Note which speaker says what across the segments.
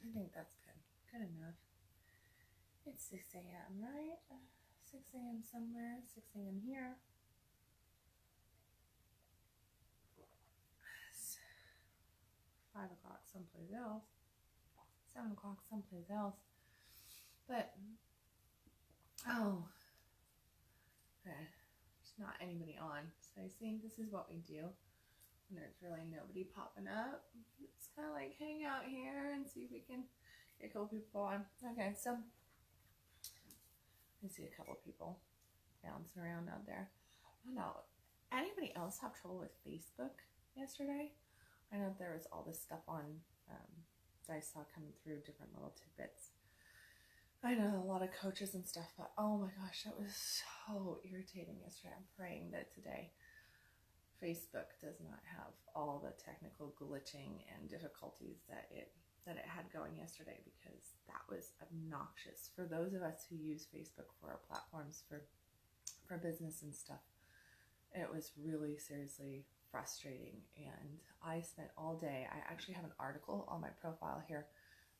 Speaker 1: I think that's good. Good enough. It's 6 a.m., right? 6 a.m. somewhere, 6 a.m. here. It's 5 o'clock someplace else. 7 o'clock someplace else. But, oh, okay. There's not anybody on. So I think this is what we do when there's really nobody popping up. It's kind of like hang out here and see if we can get a couple people on. Okay, so I see a couple people bouncing around out there. I don't know. Anybody else have trouble with Facebook yesterday? I know there was all this stuff on that I saw coming through, different little tidbits. I know a lot of coaches and stuff, but oh my gosh, that was so irritating yesterday. I'm praying that today Facebook does not have all the technical glitching and difficulties that it had going yesterday, because that was obnoxious for those of us who use Facebook for our platforms for business and stuff. It was really seriously frustrating, and I spent all day. I actually have an article on my profile here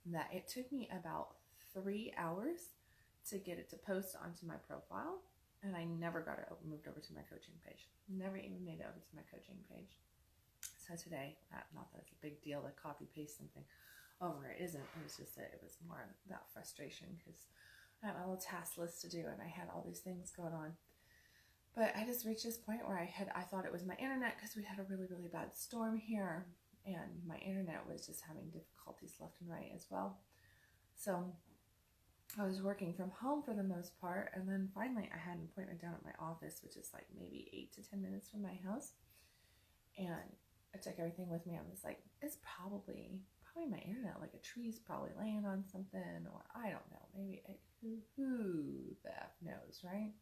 Speaker 1: that it took me about 3 hours to get it to post onto my profile, and I never got it moved over to my coaching page. Never even made it over to my coaching page. So today, not that it's a big deal to copy paste something over, it isn't. It was just that it was more that frustration, because I have a little task list to do and I had all these things going on. But I just reached this point where I thought it was my internet, because we had a really, really bad storm here, and my internet was just having difficulties left and right as well. So I was working from home for the most part, and then finally I had an appointment down at my office, which is like maybe 8 to 10 minutes from my house. And I took everything with me. I was like, it's probably my internet, like a tree's probably laying on something, or I don't know, maybe who the F knows, right?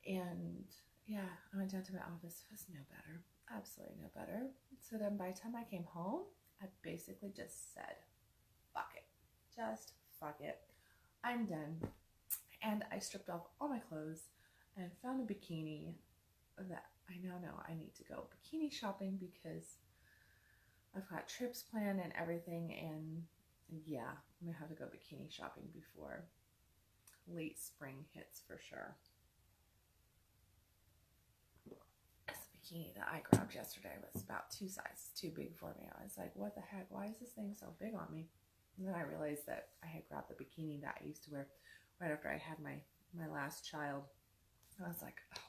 Speaker 1: And yeah, I went down to my office. It was no better, absolutely no better. So then by the time I came home, I basically just said, fuck it, just fuck it, I'm done. And I stripped off all my clothes and found a bikini that I now know I need to go bikini shopping, because I've got trips planned and everything, and yeah, I'm gonna have to go bikini shopping before late spring hits for sure. This bikini that I grabbed yesterday was about 2 sizes too big for me. I was like, what the heck? Why is this thing so big on me? And then I realized that I had grabbed the bikini that I used to wear right after I had my last child. And I was like, oh,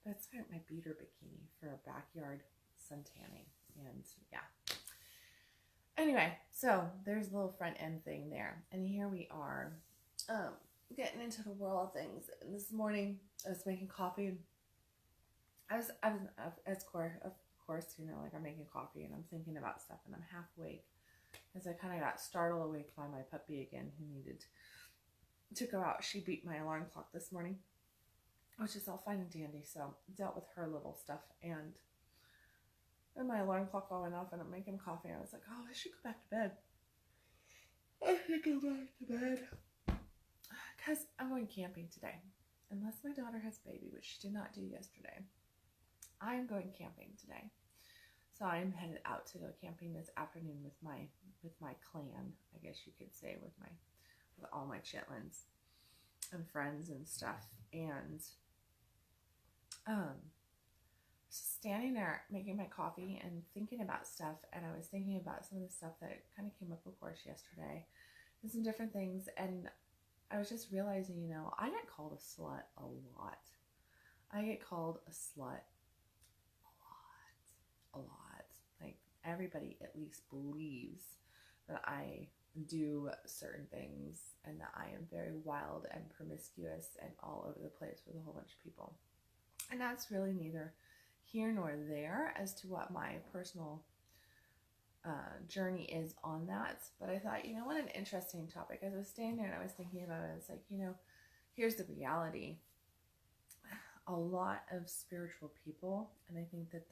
Speaker 1: that's kind of my beater bikini for a backyard sun tanning. And yeah. Anyway, so there's a little front end thing there. And here we are getting into the world of things. And this morning I was making coffee, and I was of course, you know, like I'm making coffee and I'm thinking about stuff, and I'm half awake, as I kind of got startled awake by my puppy again, who needed to go out. She beat my alarm clock this morning, which is all fine and dandy. So dealt with her little stuff, and then my alarm clock all went off, and I'm making coffee. I was like, oh, I should go back to bed. I should go back to bed, because I'm going camping today. Unless my daughter has a baby, which she did not do yesterday, I'm going camping today. So I'm headed out to go camping this afternoon with my clan, I guess you could say, with all my chitlins and friends and stuff. And standing there making my coffee and thinking about stuff, and I was thinking about some of the stuff that kind of came up, of course, yesterday, and some different things, and I was just realizing, you know, I get called a slut a lot. I get called a slut a lot. Like, everybody at least believes that I do certain things, and that I am very wild and promiscuous and all over the place with a whole bunch of people. And that's really neither here nor there as to what my personal journey is on that. But I thought, you know what, an interesting topic. As I was standing there and I was thinking about it, it's like, you know, here's the reality. A lot of spiritual people, and I think that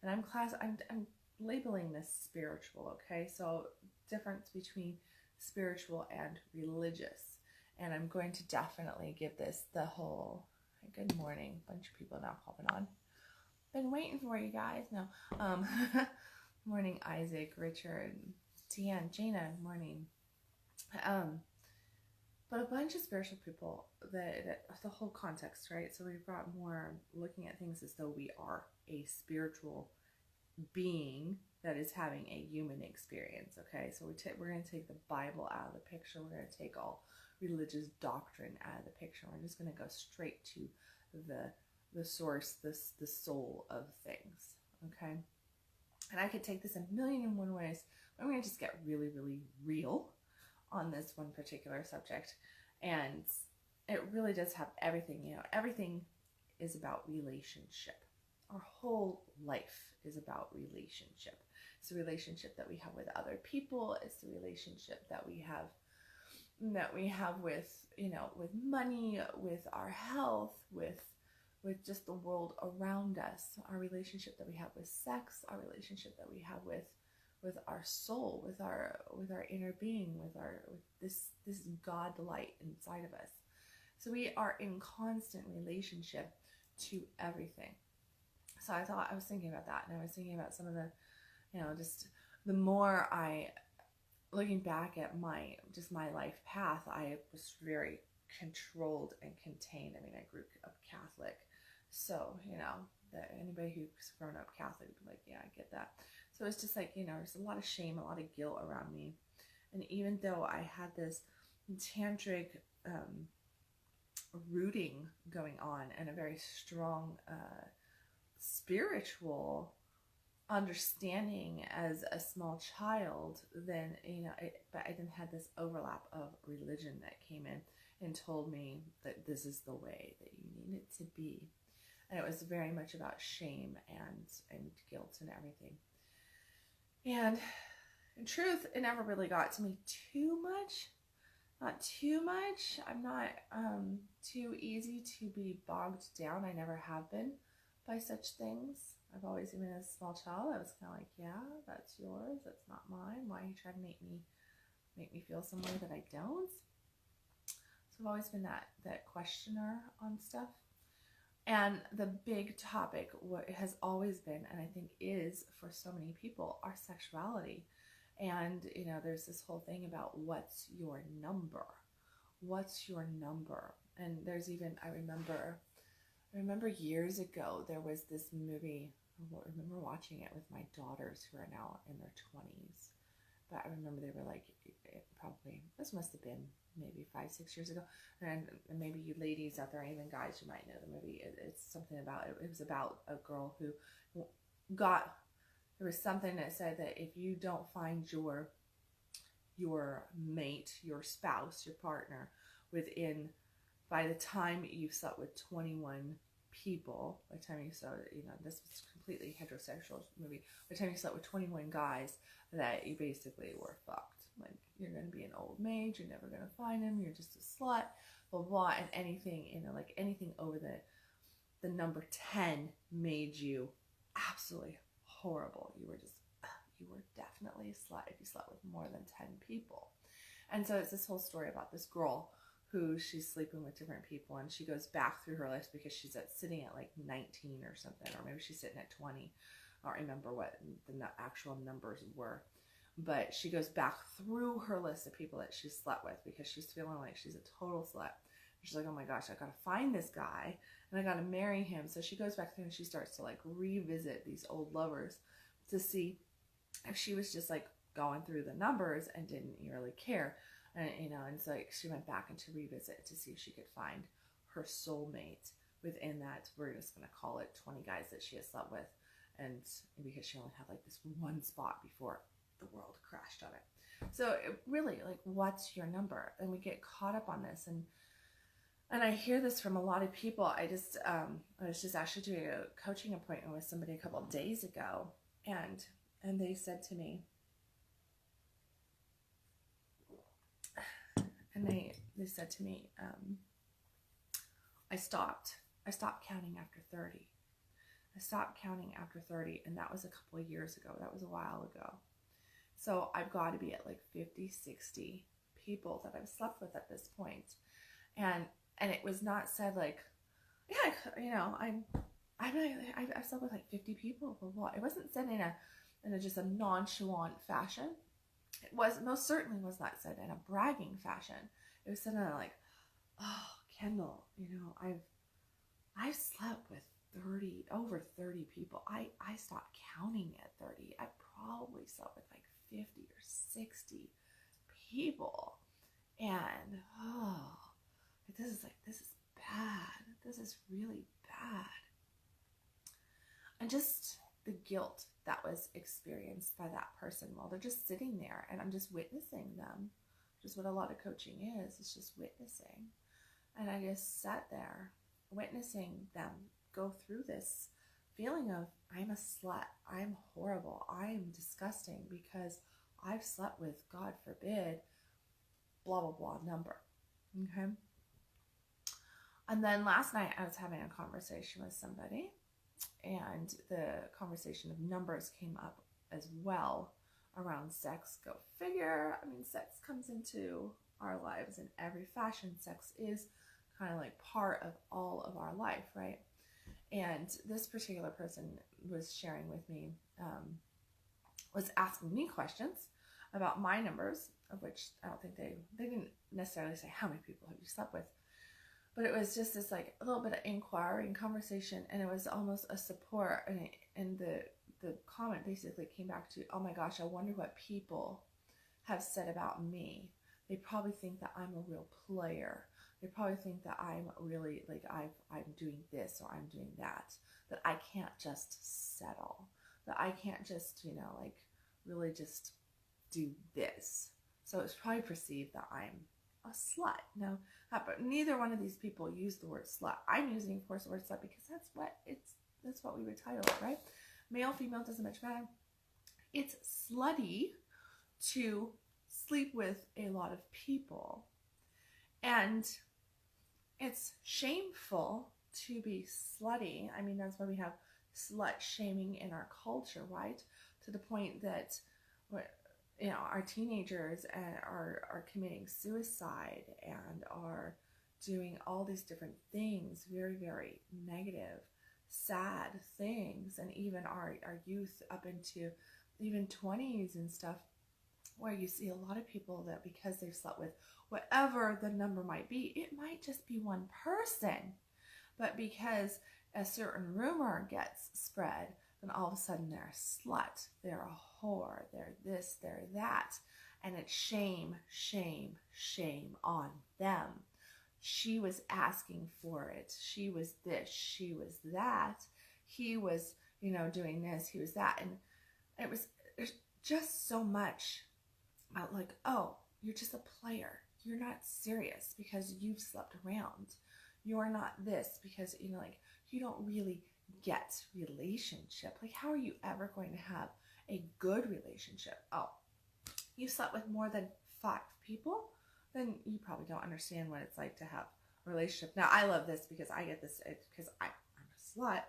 Speaker 1: I'm labeling this spiritual, okay? So difference between spiritual and religious. And I'm going to definitely give this the whole, good morning, bunch of people now popping on. Been waiting for you guys. No. Morning, Isaac, Richard, Christiane, Jana, morning. But a bunch of spiritual people, that the whole context, right? So we've got more looking at things as though we are a spiritual being that is having a human experience, okay? So we're going to take the Bible out of the picture. We're going to take all religious doctrine out of the picture. We're just going to go straight to the source, the soul of things, okay? And I could take this a million and one ways, but I'm going to just get really, really real on this one particular subject. And it really does have everything, everything is about relationship. Our whole life is about relationship. It's the relationship that we have with other people. It's the relationship that we have with, with money, with our health, with just the world around us, our relationship that we have with sex, our relationship that we have with our soul, with our inner being, with this God light inside of us. So we are in constant relationship to everything. So I was thinking about that, and I was thinking about some of the, just the more looking back at my life path, I was very controlled and contained. I mean, I grew up Catholic, so that anybody who's grown up Catholic would be like, yeah, I get that. So it's just like, there's a lot of shame, a lot of guilt around me. And even though I had this tantric rooting going on and a very strong spiritual understanding as a small child, then, but I then had this overlap of religion that came in and told me that this is the way that you need it to be. And it was very much about shame and guilt and everything. And in truth, it never really got to me too much. Not too much. I'm not too easy to be bogged down. I never have been by such things. I've always, even as a small child, I was kind of like, yeah, that's yours. That's not mine. Why are you trying to make me feel some way that I don't? So I've always been that questioner on stuff. And the big topic, what has always been, and I think is for so many people, our sexuality. And, there's this whole thing about what's your number? What's your number? And there's even, I remember years ago, there was this movie. I remember watching it with my daughters who are now in their 20s. But I remember they were like, this must have been maybe 5-6 years ago. And maybe you ladies out there, even guys, you might know the movie. It's something about, it was about a girl who there was something that said that if you don't find your mate, your spouse, your partner, by the time you've slept with 21 people, by the time you saw, this was completely heterosexual movie, by the time you slept with 21 guys, that you basically were fucked. Like, you're going to be an old maid, you're never going to find him, you're just a slut, blah, blah, and anything, like anything over the number 10 made you absolutely horrible. You were definitely a slut if you slept with more than 10 people. And so it's this whole story about this girl who she's sleeping with different people, and she goes back through her list because she's sitting at like 19 or something, or maybe she's sitting at 20. I don't remember what the actual numbers were, but she goes back through her list of people that she slept with because she's feeling like she's a total slut. She's like, oh my gosh, I gotta find this guy and I gotta marry him. So she goes back through and she starts to like revisit these old lovers to see if she was just like going through the numbers and didn't really care. And, and so she went back and to revisit to see if she could find her soulmate within that, we're just going to call it 20 guys that she has slept with. And because she only had like this one spot before the world crashed on it. So really, like, what's your number? And we get caught up on this. And I hear this from a lot of people. I was just actually doing a coaching appointment with somebody a couple of days ago. And they said to me, I stopped counting after 30. I stopped counting after 30, and that was a couple of years ago. That was a while ago. So I've got to be at like 50, 60 people that I've slept with at this point. And it was not said like, yeah, I've slept with like 50 people. Blah, blah. It wasn't said in a just a nonchalant fashion. it was most certainly was not said in a bragging fashion. It was said in a like, oh, Kendall, I've slept with over 30 people. I stopped counting at 30. I probably slept with like 50 or 60 people. And this is bad. This is really bad. And just the guilt that was experienced by that person while they're just sitting there, and I'm just witnessing them. Just what a lot of coaching is. It's just witnessing. And I just sat there witnessing them go through this feeling of, I'm a slut, I'm horrible, I'm disgusting because I've slept with, God forbid, blah, blah, blah number. Okay. And then last night I was having a conversation with somebody, and the conversation of numbers came up as well around sex. Go figure. I mean, sex comes into our lives in every fashion. Sex is kind of like part of all of our life, right? And this particular person was sharing with me, was asking me questions about my numbers, of which I don't think they didn't necessarily say how many people have you slept with, but it was just this like a little bit of inquiry and conversation, and it was almost a support, and the comment basically came back to, oh my gosh, I wonder what people have said about me. They probably think that I'm a real player. They probably think that I'm really like I'm doing this or I'm doing that I can't just settle, that I can't just, like really just do this. So it's probably perceived that I'm a slut. Now, but neither one of these people use the word slut. I'm using, of course, the word slut because that's what we would title it, right? Male, female, doesn't much matter. It's slutty to sleep with a lot of people. And it's shameful to be slutty. I mean, that's why we have slut shaming in our culture, right? To the point that, our teenagers are committing suicide and are doing all these different things, very, very negative, sad things. And even our youth up into even 20s and stuff, where you see a lot of people that because they've slept with whatever the number might be, it might just be one person, but because a certain rumor gets spread, then all of a sudden they're a slut, they're a whore, they're this, they're that, and it's shame, shame, shame on them. She was asking for it. She was this, she was that. He was, doing this, he was that. And there's just so much about like, oh, you're just a player. You're not serious because you've slept around. You're not this because, you don't really get relationship. Like, how are you ever going to have a good relationship? Oh, you slept with more than 5 people? Then you probably don't understand what it's like to have a relationship. Now, I love this because I get this, because I'm a slut.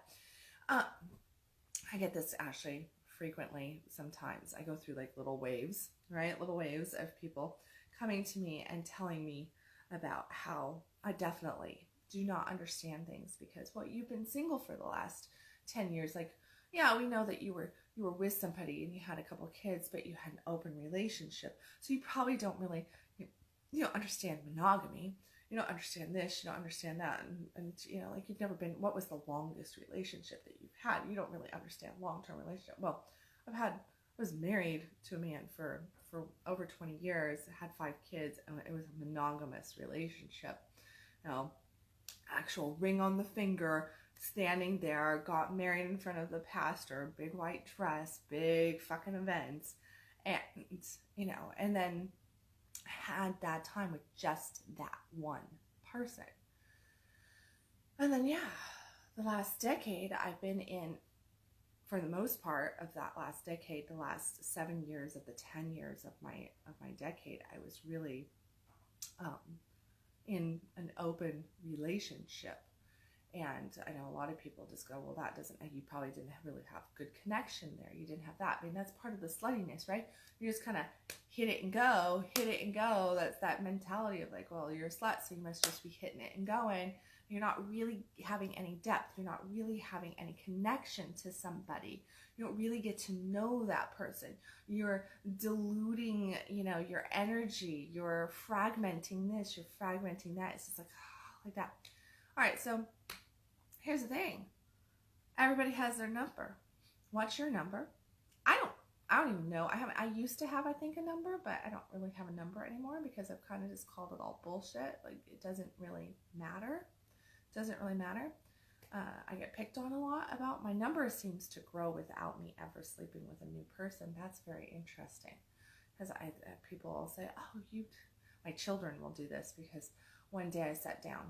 Speaker 1: I get this actually frequently sometimes. I go through like little waves, right? Little waves of people coming to me and telling me about how I definitely do not understand things because, well, you've been single for the last 10 years. Like, yeah, we know that you were with somebody and you had a couple of kids, but you had an open relationship. So you probably don't really, you don't understand monogamy. You don't understand this, you don't understand that. And like you've never been, what was the longest relationship that you've had? You don't really understand long-term relationship. Well, I was married to a man for over 20 years, had 5 kids, and it was a monogamous relationship. Actual ring on the finger, standing there, got married in front of the pastor, big white dress, big fucking events, and, and then had that time with just that one person. And then, the last decade I've been in, for the most part of that last decade, the last 7 years of the 10 years of my decade, I was really in an open relationship. And I know a lot of people just go, well, you probably didn't really have good connection there. You didn't have that. I mean, that's part of the sluttiness, right? You just kind of hit it and go. That's that mentality of like, well, you're a slut, so you must just be hitting it and going You're not really having any depth. You're not really having any connection to somebody. You don't really get to know that person. You're diluting, your energy. You're fragmenting this. You're fragmenting that. It's just like that. All right, so here's the thing. Everybody has their number. What's your number? I don't even know. I used to have, I think, a number, but I don't really have a number anymore because I've kind of just called it all bullshit. Like, it doesn't really matter. It doesn't really matter. I get picked on a lot about my number seems to grow without me ever sleeping with a new person. That's very interesting because people will say, oh, my children will do this because one day I sat down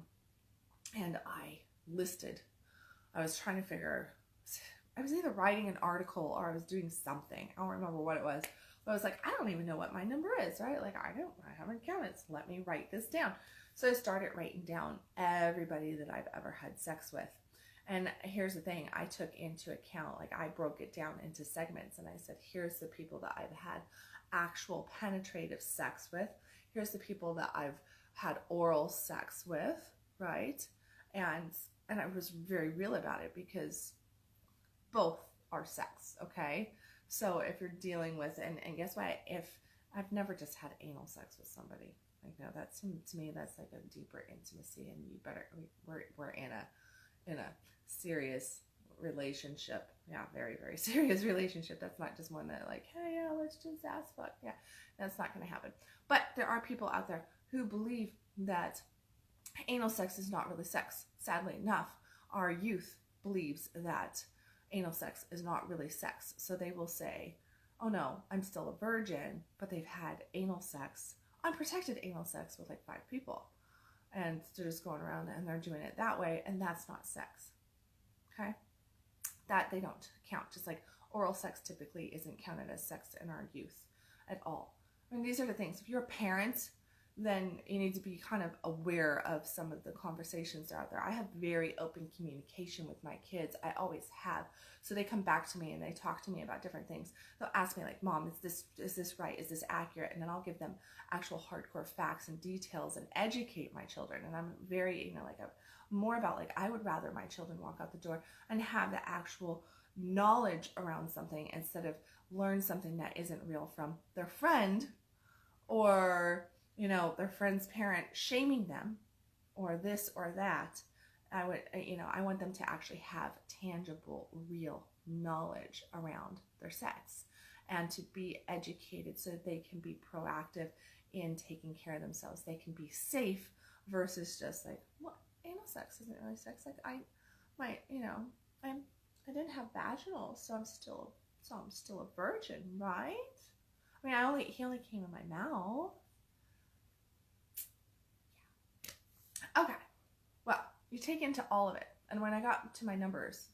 Speaker 1: and I was trying to figure, I was either writing an article or I was doing something. I don't remember what it was. But I was like, I don't even know what my number is, right? Like, I haven't counted. So let me write this down. So I started writing down everybody that I've ever had sex with. And here's the thing. I took into account, like, I broke it down into segments. And I said, here's the people that I've had actual penetrative sex with. Here's the people that I've had oral sex with, right? And I was very real about it because both are sex, okay? So if you're dealing with, and guess what? If I've never just had anal sex with somebody, like, no, that's, to me, that's like a deeper intimacy, and we're in a serious relationship. Yeah, very, very serious relationship. That's not just one that, like, hey, yeah, let's just ass fuck. Yeah, that's not going to happen. But there are people out there who believe that anal sex is not really sex. Sadly enough, our youth believes that anal sex is not really sex. So they will say, oh no, I'm still a virgin, but they've had anal sex, unprotected anal sex with like 5 people. And they're just going around and they're doing it that way, and that's not sex. Okay? That they don't count. Just like oral sex typically isn't counted as sex in our youth at all. I mean, these are the things. If you're a parent, then you need to be kind of aware of some of the conversations that are out there. I have very open communication with my kids. I always have. So they come back to me and they talk to me about different things. They'll ask me like, Mom, is this right? Is this accurate? And then I'll give them actual hardcore facts and details and educate my children. And I'm very, more about like, I would rather my children walk out the door and have the actual knowledge around something instead of learn something that isn't real from their friend or their friend's parent shaming them or this or that. I want them to actually have tangible, real knowledge around their sex and to be educated so that they can be proactive in taking care of themselves. They can be safe versus just like, well, anal sex isn't really sex. Like I didn't have vaginal, so I'm still a virgin, right? I mean, he only came in my mouth. Okay, well, you take into all of it. And when I got to my numbers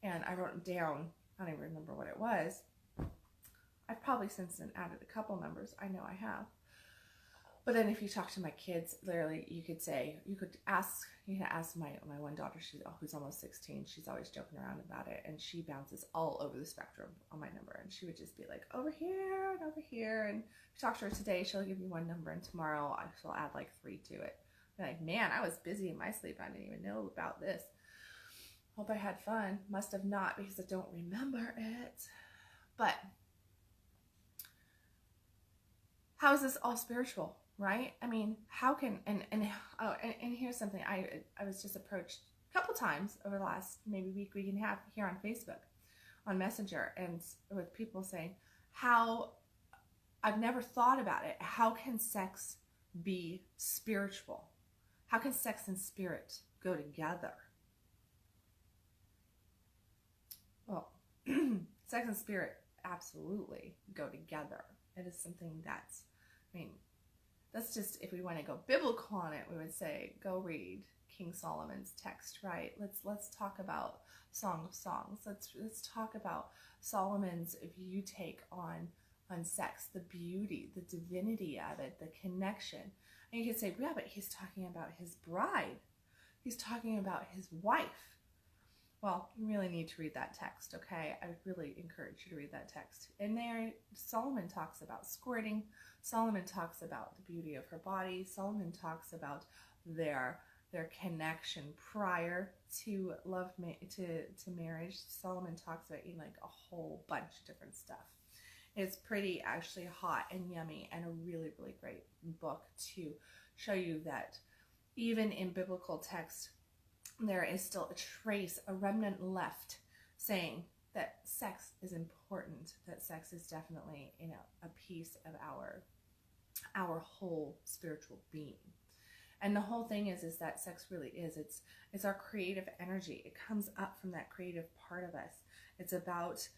Speaker 1: and I wrote them down, I don't even remember what it was. I've probably since then added a couple numbers. I know I have. But then if you talk to my kids, literally, you could ask my one daughter, who's almost 16, she's always joking around about it, and she bounces all over the spectrum on my number, and she would just be like, over here and over here, and if you talk to her today, she'll give you one number, and tomorrow she'll add like 3 to it. I'm like, man, I was busy in my sleep, I didn't even know about this. Hope I had fun. Must have not, because I don't remember it. But how is this all spiritual? Right? I mean, how can, and here's something, I was just approached a couple times over the last maybe week and a half here on Facebook, on Messenger, and with people saying, how, I've never thought about it, how can sex be spiritual? How can sex and spirit go together? Well, sex and spirit absolutely go together. It is something that's, that's just, if we want to go biblical on it, we would say, go read King Solomon's text, right? Let's talk about Song of Songs. Let's talk about Solomon's view take on sex, the beauty, the divinity of it, the connection. And you could say, yeah, but he's talking about his bride. He's talking about his wife. Well, you really need to read that text, okay? I would really encourage you to read that text. In there, Solomon talks about squirting. Solomon talks about the beauty of her body. Solomon talks about their their connection prior to to marriage. Solomon talks about eating like a whole bunch of different stuff. It's pretty actually hot and yummy, and a really, really great book to show you that even in biblical text, there is still a trace, a remnant left saying that sex is important, that sex is definitely, a piece of our whole spiritual being. And the whole thing is that sex really is, it's our creative energy. It comes up from that creative part of us. It's about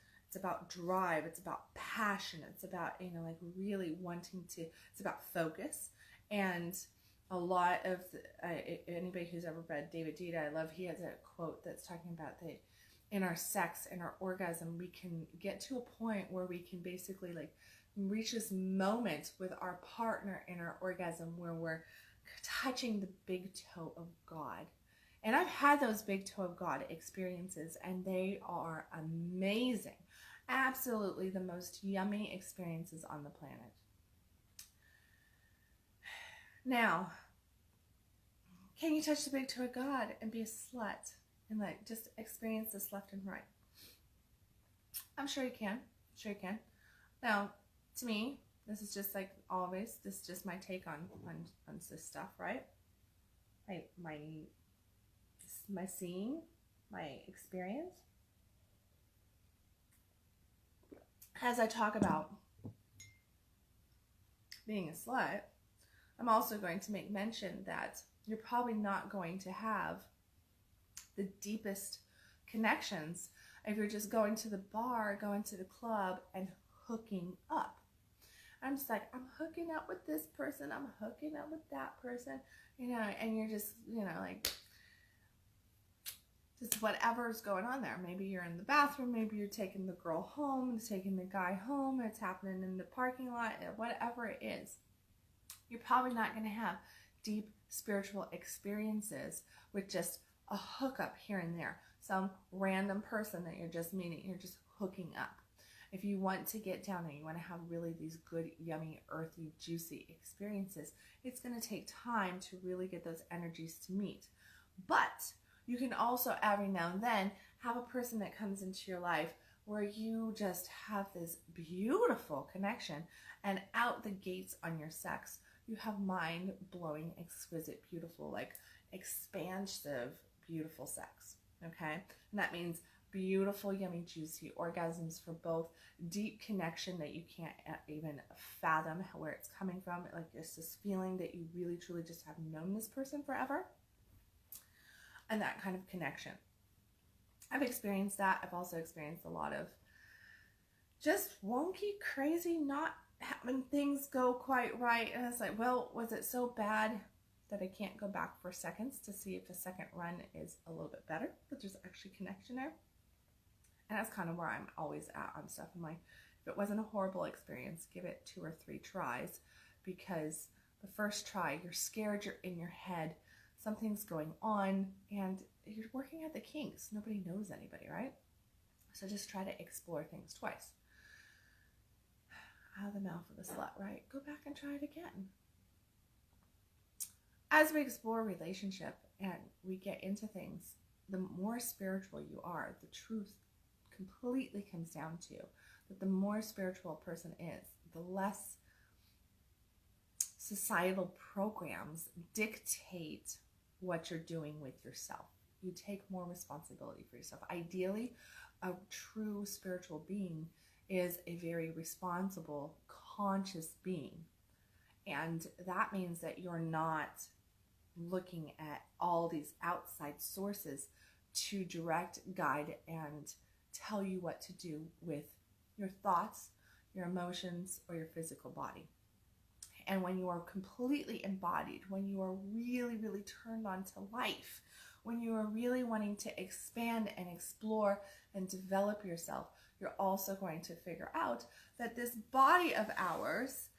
Speaker 1: drive, it's about passion, it's about, like really wanting to, it's about focus. And a lot of anybody who's ever read David Dita, I love, he has a quote that's talking about that in our sex, in our orgasm, we can get to a point where we can basically like reach this moment with our partner in our orgasm where we're touching the big toe of God. And I've had those big toe of God experiences, and they are amazing. Absolutely the most yummy experiences on the planet. Now, can you touch the big toe of God and be a slut and like just experience this left and right? I'm sure you can. Sure you can. Now, to me, this is just like always, this is just my take on this stuff, right? My seeing, my experience. As I talk about being a slut, I'm also going to make mention that you're probably not going to have the deepest connections if you're just going to the bar, going to the club, and hooking up. I'm just like, I'm hooking up with this person, I'm hooking up with that person, and you're just, like, just whatever's going on there. Maybe you're in the bathroom, maybe you're taking the girl home, taking the guy home, it's happening in the parking lot, whatever it is. You're probably not going to have deep spiritual experiences with just a hookup here and there. Some random person that you're just meeting, you're just hooking up. If you want to get down and you want to have really these good, yummy, earthy, juicy experiences, it's going to take time to really get those energies to meet. But you can also every now and then have a person that comes into your life where you just have this beautiful connection, and out the gates on your sex, you have mind-blowing, exquisite, beautiful, like expansive, beautiful sex, okay? And that means beautiful, yummy, juicy orgasms for both, deep connection that you can't even fathom where it's coming from. Like it's this feeling that you really, truly just have known this person forever. And that kind of connection. I've experienced that. I've also experienced a lot of just wonky, crazy, not having things go quite right. And it's like, well, was it so bad that I can't go back for seconds to see if the second run is a little bit better, but there's actually connection there? And that's kind of where I'm always at on stuff. I'm like, if it wasn't a horrible experience, give it 2 or 3 tries, because the first try, you're scared, you're in your head, something's going on, and you're working at the kinks. Nobody knows anybody, right? So just try to explore things twice. Out of the mouth of a slut, right? Go back and try it again. As we explore relationship and we get into things, the more spiritual you are, the truth completely comes down to that the more spiritual a person is, the less societal programs dictate what you're doing with yourself. You take more responsibility for yourself. Ideally, a true spiritual being is a very responsible, conscious being. And that means that you're not looking at all these outside sources to direct, guide, and tell you what to do with your thoughts, your emotions, or your physical body. And when you are completely embodied, when you are really, really turned on to life, when you are really wanting to expand and explore and develop yourself, you're also going to figure out that this body of ours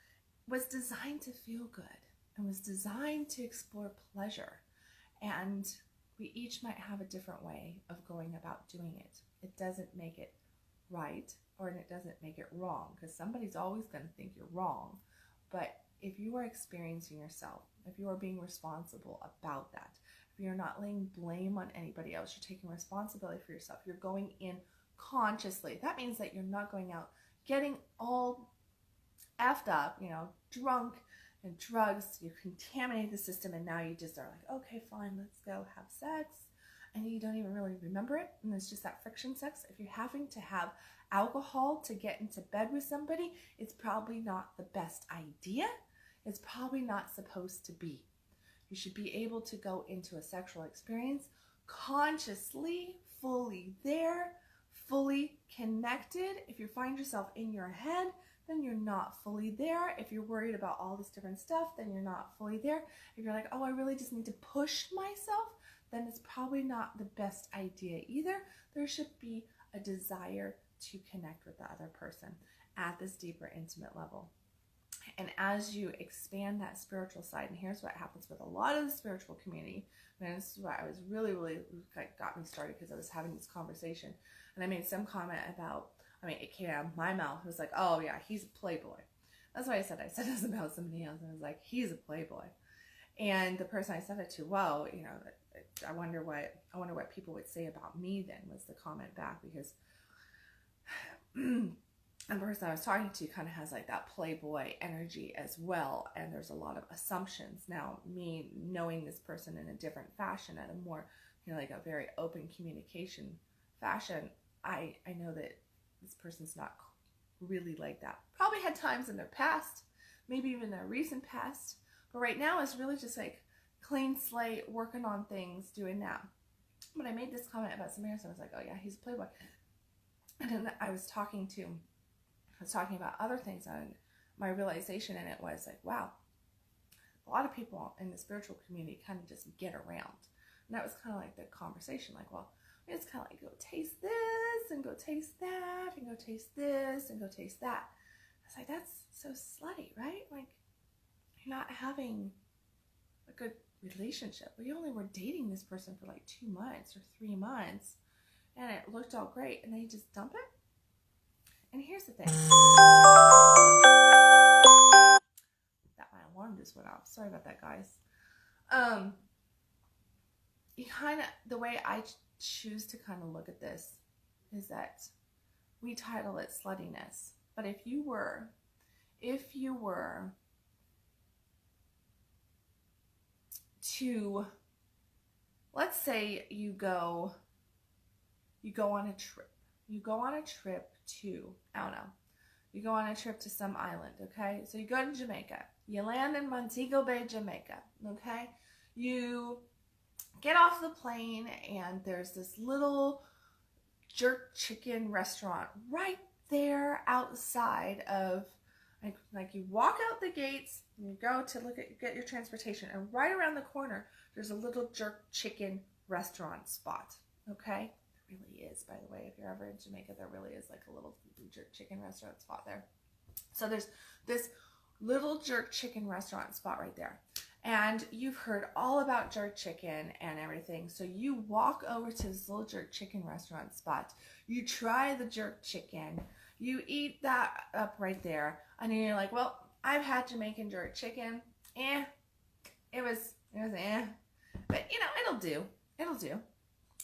Speaker 1: was designed to feel good and was designed to explore pleasure. And we each might have a different way of going about doing it. It doesn't make it right, or it doesn't make it wrong, because somebody's always going to think you're wrong. But if you are experiencing yourself, if you are being responsible about that, if you're not laying blame on anybody else, you're taking responsibility for yourself. You're going in consciously. That means that you're not going out getting all effed up, you know, drunk and drugs. You contaminate the system, and now you just are like, okay, fine, let's go have sex. And you don't even really remember it. And it's just that friction sex. If you're having to have alcohol to get into bed with somebody, it's probably not the best idea. It's probably not supposed to be. You should be able to go into a sexual experience consciously, fully there, fully connected. If you find yourself in your head, then you're not fully there. If you're worried about all this different stuff, then you're not fully there. If you're like, oh, I really just need to push myself, then it's probably not the best idea either. There should be a desire to connect with the other person at this deeper, intimate level. And as you expand that spiritual side, and here's what happens with a lot of the spiritual community, and this is what I was really got me started, because I was having this conversation, and I made some comment about, it came out of my mouth. It was like, oh yeah, he's a playboy. That's what I said. I said this about somebody else, and I was like, he's a playboy. And the person I said it to, well, you know, I wonder what people would say about me then, was the comment back, because the person I was talking to kind of has like that playboy energy as well, and there's a lot of assumptions. Now, me knowing this person in a different fashion, at a more, you know, like a very open communication fashion, I know that this person's not really like that. Probably had times in their past, maybe even their recent past, but right now it's really just like clean slate, working on things, doing that. But I made this comment about somebody else, and I was like, oh yeah, he's a playboy. And then I was talking about other things, and my realization in it was like, wow, a lot of people in the spiritual community kind of just get around. And that was kind of like the conversation, like, well, it's kind of like, go taste this, and go taste that, and go taste this, and go taste that. I was like, that's so slutty, right? Like, you're not having a good relationship. We only were dating this person for like 2 months or 3 months, and it looked all great, and then you just dump it. And here's the thing. That my alarm just went off. Sorry about that, guys. You kind of, the way I choose to kind of look at this is that we title it sluttiness. But if you were to, let's say you go on a trip. You go on a trip to, I don't know, you go on a trip to some island, okay? So you go to Jamaica. You land in Montego Bay, Jamaica, okay? You get off the plane, and there's this little jerk chicken restaurant right there outside of, like you walk out the gates, and you go to get your transportation, and right around the corner, there's a little jerk chicken restaurant spot, okay? Really is, by the way, if you're ever in Jamaica, there really is like a little jerk chicken restaurant spot there. So there's this little jerk chicken restaurant spot right there, and you've heard all about jerk chicken and everything. So you walk over to this little jerk chicken restaurant spot, you try the jerk chicken, you eat that up right there, and then you're like, well, I've had Jamaican jerk chicken, it was but you know, it'll do,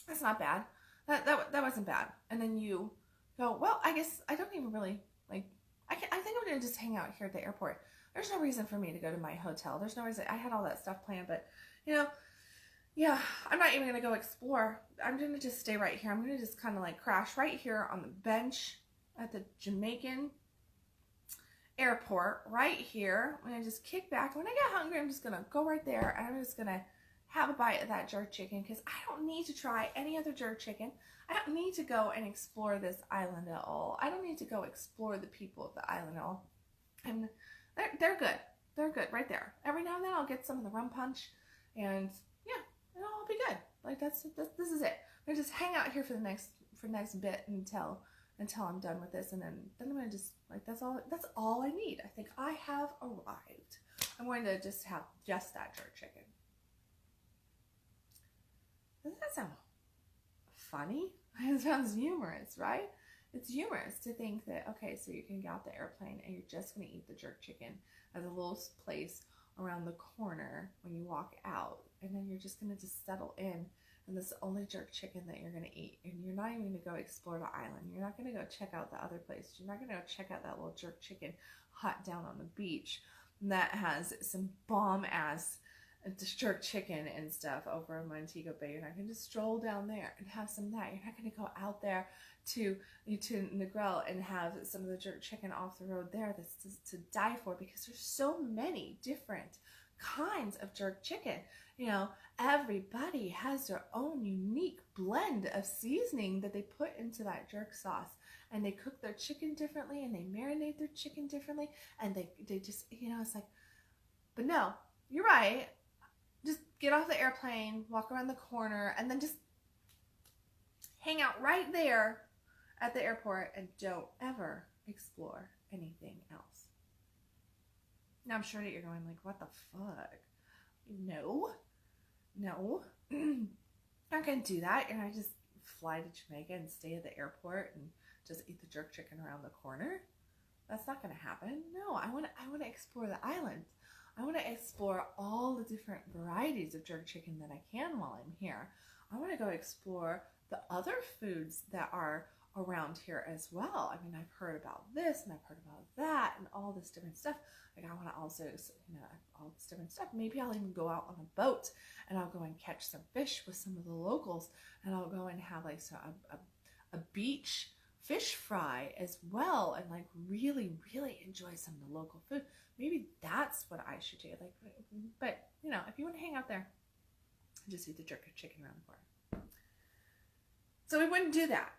Speaker 1: that's not bad. That wasn't bad. And then you go, well, I guess I don't even really, like, I think I'm going to just hang out here at the airport. There's no reason for me to go to my hotel. There's no reason. I had all that stuff planned, but, you know, yeah, I'm not even going to go explore. I'm going to just stay right here. I'm going to just kind of like crash right here on the bench at the Jamaican airport right here. I'm going to just kick back. When I get hungry, I'm just going to go right there, and I'm just going to have a bite of that jerk chicken, because I don't need to try any other jerk chicken. I don't need to go and explore this island at all. I don't need to go explore the people of the island at all. And they're good. They're good right there. Every now and then I'll get some of the rum punch, and yeah, it'll all be good. Like this is it. I'm gonna just hang out here for the next bit until I'm done with this, and then I'm gonna just, like, that's all I need. I think I have arrived. I'm going to just have just that jerk chicken. Doesn't that sound funny? It sounds humorous, right? It's humorous to think that, okay, so you can get off the airplane and you're just going to eat the jerk chicken at a little place around the corner when you walk out. and then you're just going to just settle in, and this is the only jerk chicken that you're going to eat, and you're not even going to go explore the island. You're not going to go check out the other place. You're not going to go check out that little jerk chicken hut down on the beach that has some bomb ass jerk chicken and stuff over in Montego Bay. You're not going to just stroll down there and have some of that. You're not going to go out there to Negril and have some of the jerk chicken off the road there that's to die for, because there's so many different kinds of jerk chicken. You know, everybody has their own unique blend of seasoning that they put into that jerk sauce, and they cook their chicken differently, and they marinate their chicken differently, and they just, you know, it's like, but no, you're right. Just get off the airplane, walk around the corner, and then just hang out right there at the airport, and don't ever explore anything else. Now, I'm sure that you're going like, what the fuck? No, not going to do that. You're not just fly to Jamaica and stay at the airport and just eat the jerk chicken around the corner. That's not going to happen. No, I want to explore the island. I want to explore all the different varieties of jerk chicken that I can while I'm here. I want to go explore the other foods that are around here as well. I mean, I've heard about this and I've heard about that and all this different stuff. Like, I want to also, you know, all this different stuff. Maybe I'll even go out on a boat and I'll go and catch some fish with some of the locals, and I'll go and have like a beach fish fry as well, and like really enjoy some of the local food. Maybe that's what I should do. Like, but you know, if you want to hang out there, just eat the jerk chicken around the corner. So we wouldn't do that.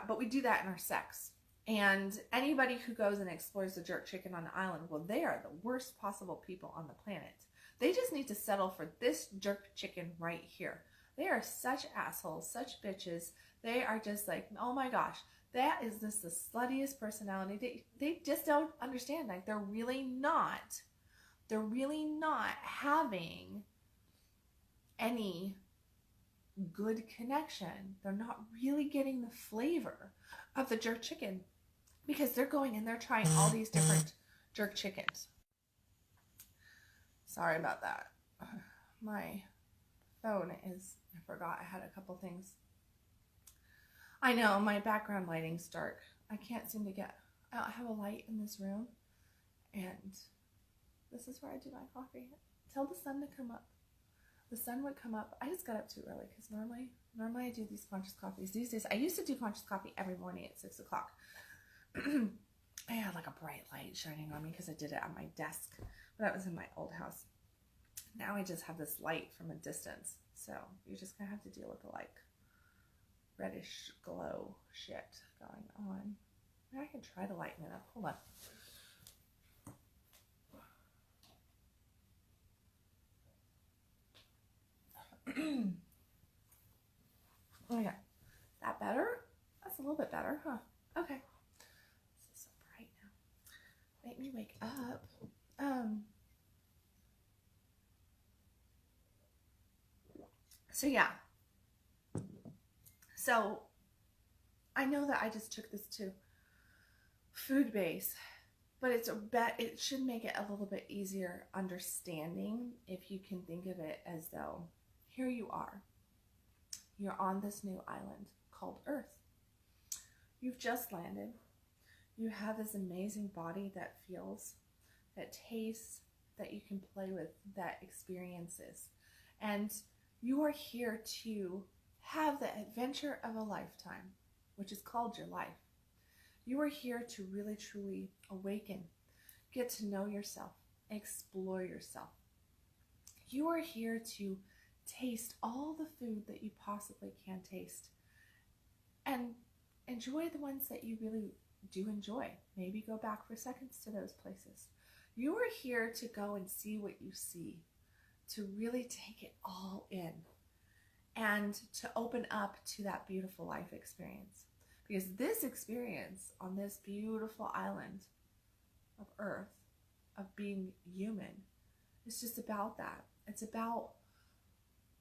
Speaker 1: But we do that in our sex. And anybody who goes and explores the jerk chicken on the island, well, they are the worst possible people on the planet. They just need to settle for this jerk chicken right here. They are such assholes, such bitches. They are just like, oh my gosh, that is just the sluttiest personality. They just don't understand. Like, they're really not having any good connection. They're not really getting the flavor of the jerk chicken, because they're going and they're trying all these different jerk chickens. Sorry about that. My phone is, I forgot I had a couple things. I know, my background lighting's dark. I can't seem to get, I don't have a light in this room, and this is where I do my coffee. Tell the sun to come up. The sun would come up. I just got up too early, because normally I do these conscious coffees. These days, I used to do conscious coffee every morning at 6 o'clock. I had like a bright light shining on me because I did it at my desk, but that was in my old house. Now I just have this light from a distance, so you're just gonna have to deal with the like reddish glow shit going on. I can try to lighten it up. Hold on. Okay, that better? That's a little bit better, huh? Okay. This is so bright now. Make me wake up. So yeah. So I know that I just took this to food base, but it should make it a little bit easier understanding if you can think of it as though here you are. You're on this new island called Earth. You've just landed. You have this amazing body that feels, that tastes, that you can play with, that experiences. And you are here to have the adventure of a lifetime, which is called your life. You are here to really, truly awaken, get to know yourself, explore yourself. You are here to taste all the food that you possibly can taste and enjoy the ones that you really do enjoy. Maybe go back for seconds to those places. You are here to go and see what you see, to really take it all in, and to open up to that beautiful life experience. Because this experience on this beautiful island of Earth, of being human, is just about that. It's about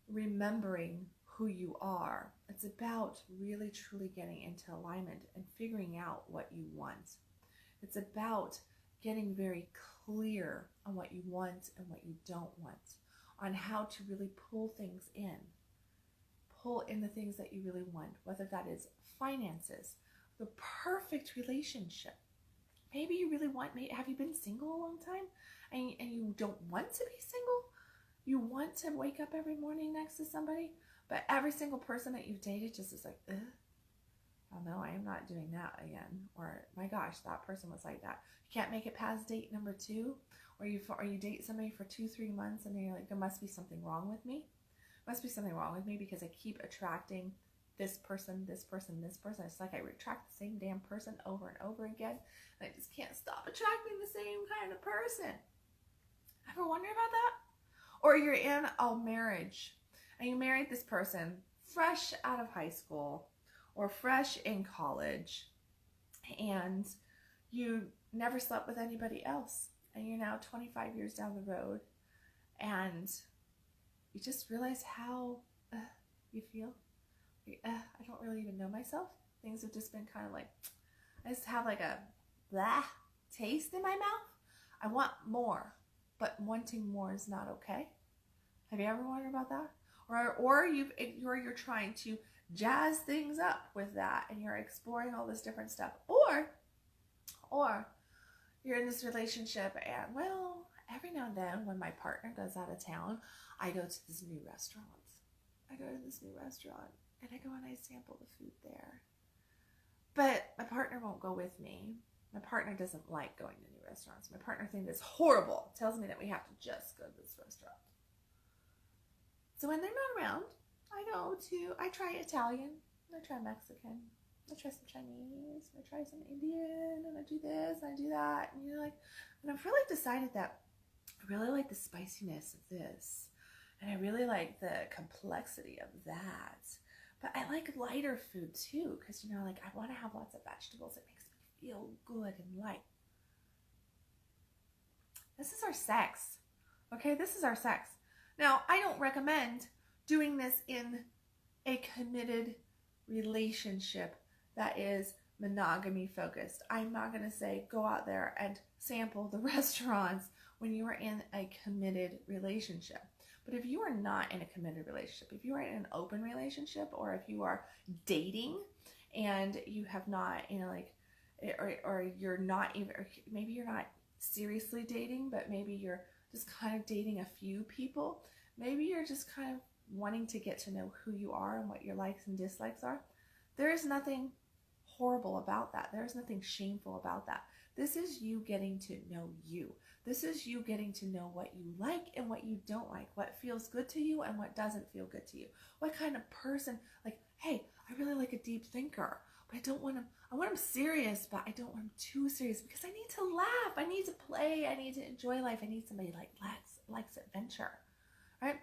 Speaker 1: remembering who you are. It's about really truly getting into alignment and figuring out what you want. It's about getting very clear on what you want and what you don't want, on how to really pull things in. Pull in the things that you really want, whether that is finances, the perfect relationship. Maybe you really want, have you been single a long time and you don't want to be single? You want to wake up every morning next to somebody, but every single person that you've dated just is like, ugh. Oh no, I am not doing that again. Or my gosh, that person was like that. You can't make it past date number 2, or you date somebody for 2-3 months and then you're like, there must be something wrong with me. Must be something wrong with me because I keep attracting this person, this person, this person. It's like I attract the same damn person over and over again, and I just can't stop attracting the same kind of person. Ever wonder about that? Or you're in a marriage and you married this person fresh out of high school or fresh in college, and you never slept with anybody else, and you're now 25 years down the road, and you just realize how you feel. I don't really even know myself. Things have just been kind of like, I just have like a blah taste in my mouth. I want more, but wanting more is not okay. Have you ever wondered about that? Or you're trying to jazz things up with that, and you're exploring all this different stuff. Or you're in this relationship, and well, every now and then when my partner goes out of town, I go to this new restaurant. And I go and I sample the food there. But my partner won't go with me. My partner doesn't like going to new restaurants. My partner thinks it's horrible. Tells me that we have to just go to this restaurant. So when they're not around, I try Italian, I try Mexican, I try some Chinese, I try some Indian, and I do this, and I do that. And you're like, and I've really decided that I really like the spiciness of this. And I really like the complexity of that. But I like lighter food too, because, like I want to have lots of vegetables. It makes me feel good and light. This is our sex. Okay, this is our sex. Now, I don't recommend doing this in a committed relationship that is monogamy focused. I'm not going to say go out there and sample the restaurants when you are in a committed relationship. But if you are not in a committed relationship, if you are in an open relationship, or if you are dating and you have not, or you're not even, or maybe you're not seriously dating, but maybe you're just kind of dating a few people, maybe you're just kind of wanting to get to know who you are and what your likes and dislikes are, there is nothing horrible about that. There is nothing shameful about that. This is you getting to know you. This is you getting to know what you like and what you don't like, what feels good to you and what doesn't feel good to you. What kind of person, like, hey, I really like a deep thinker, but I want him serious, but I don't want him too serious because I need to laugh, I need to play, I need to enjoy life, I need somebody like likes adventure, right?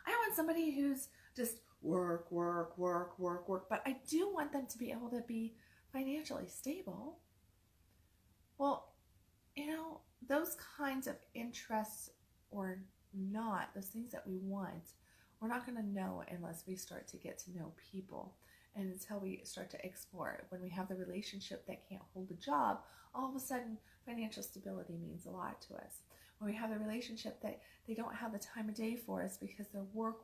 Speaker 1: I don't want somebody who's just work, but I do want them to be able to be financially stable. Well, those kinds of interests or not, those things that we want, we're not going to know unless we start to get to know people. And until we start to explore. When we have the relationship that can't hold a job, all of a sudden financial stability means a lot to us. When we have the relationship that they don't have the time of day for us because they're work,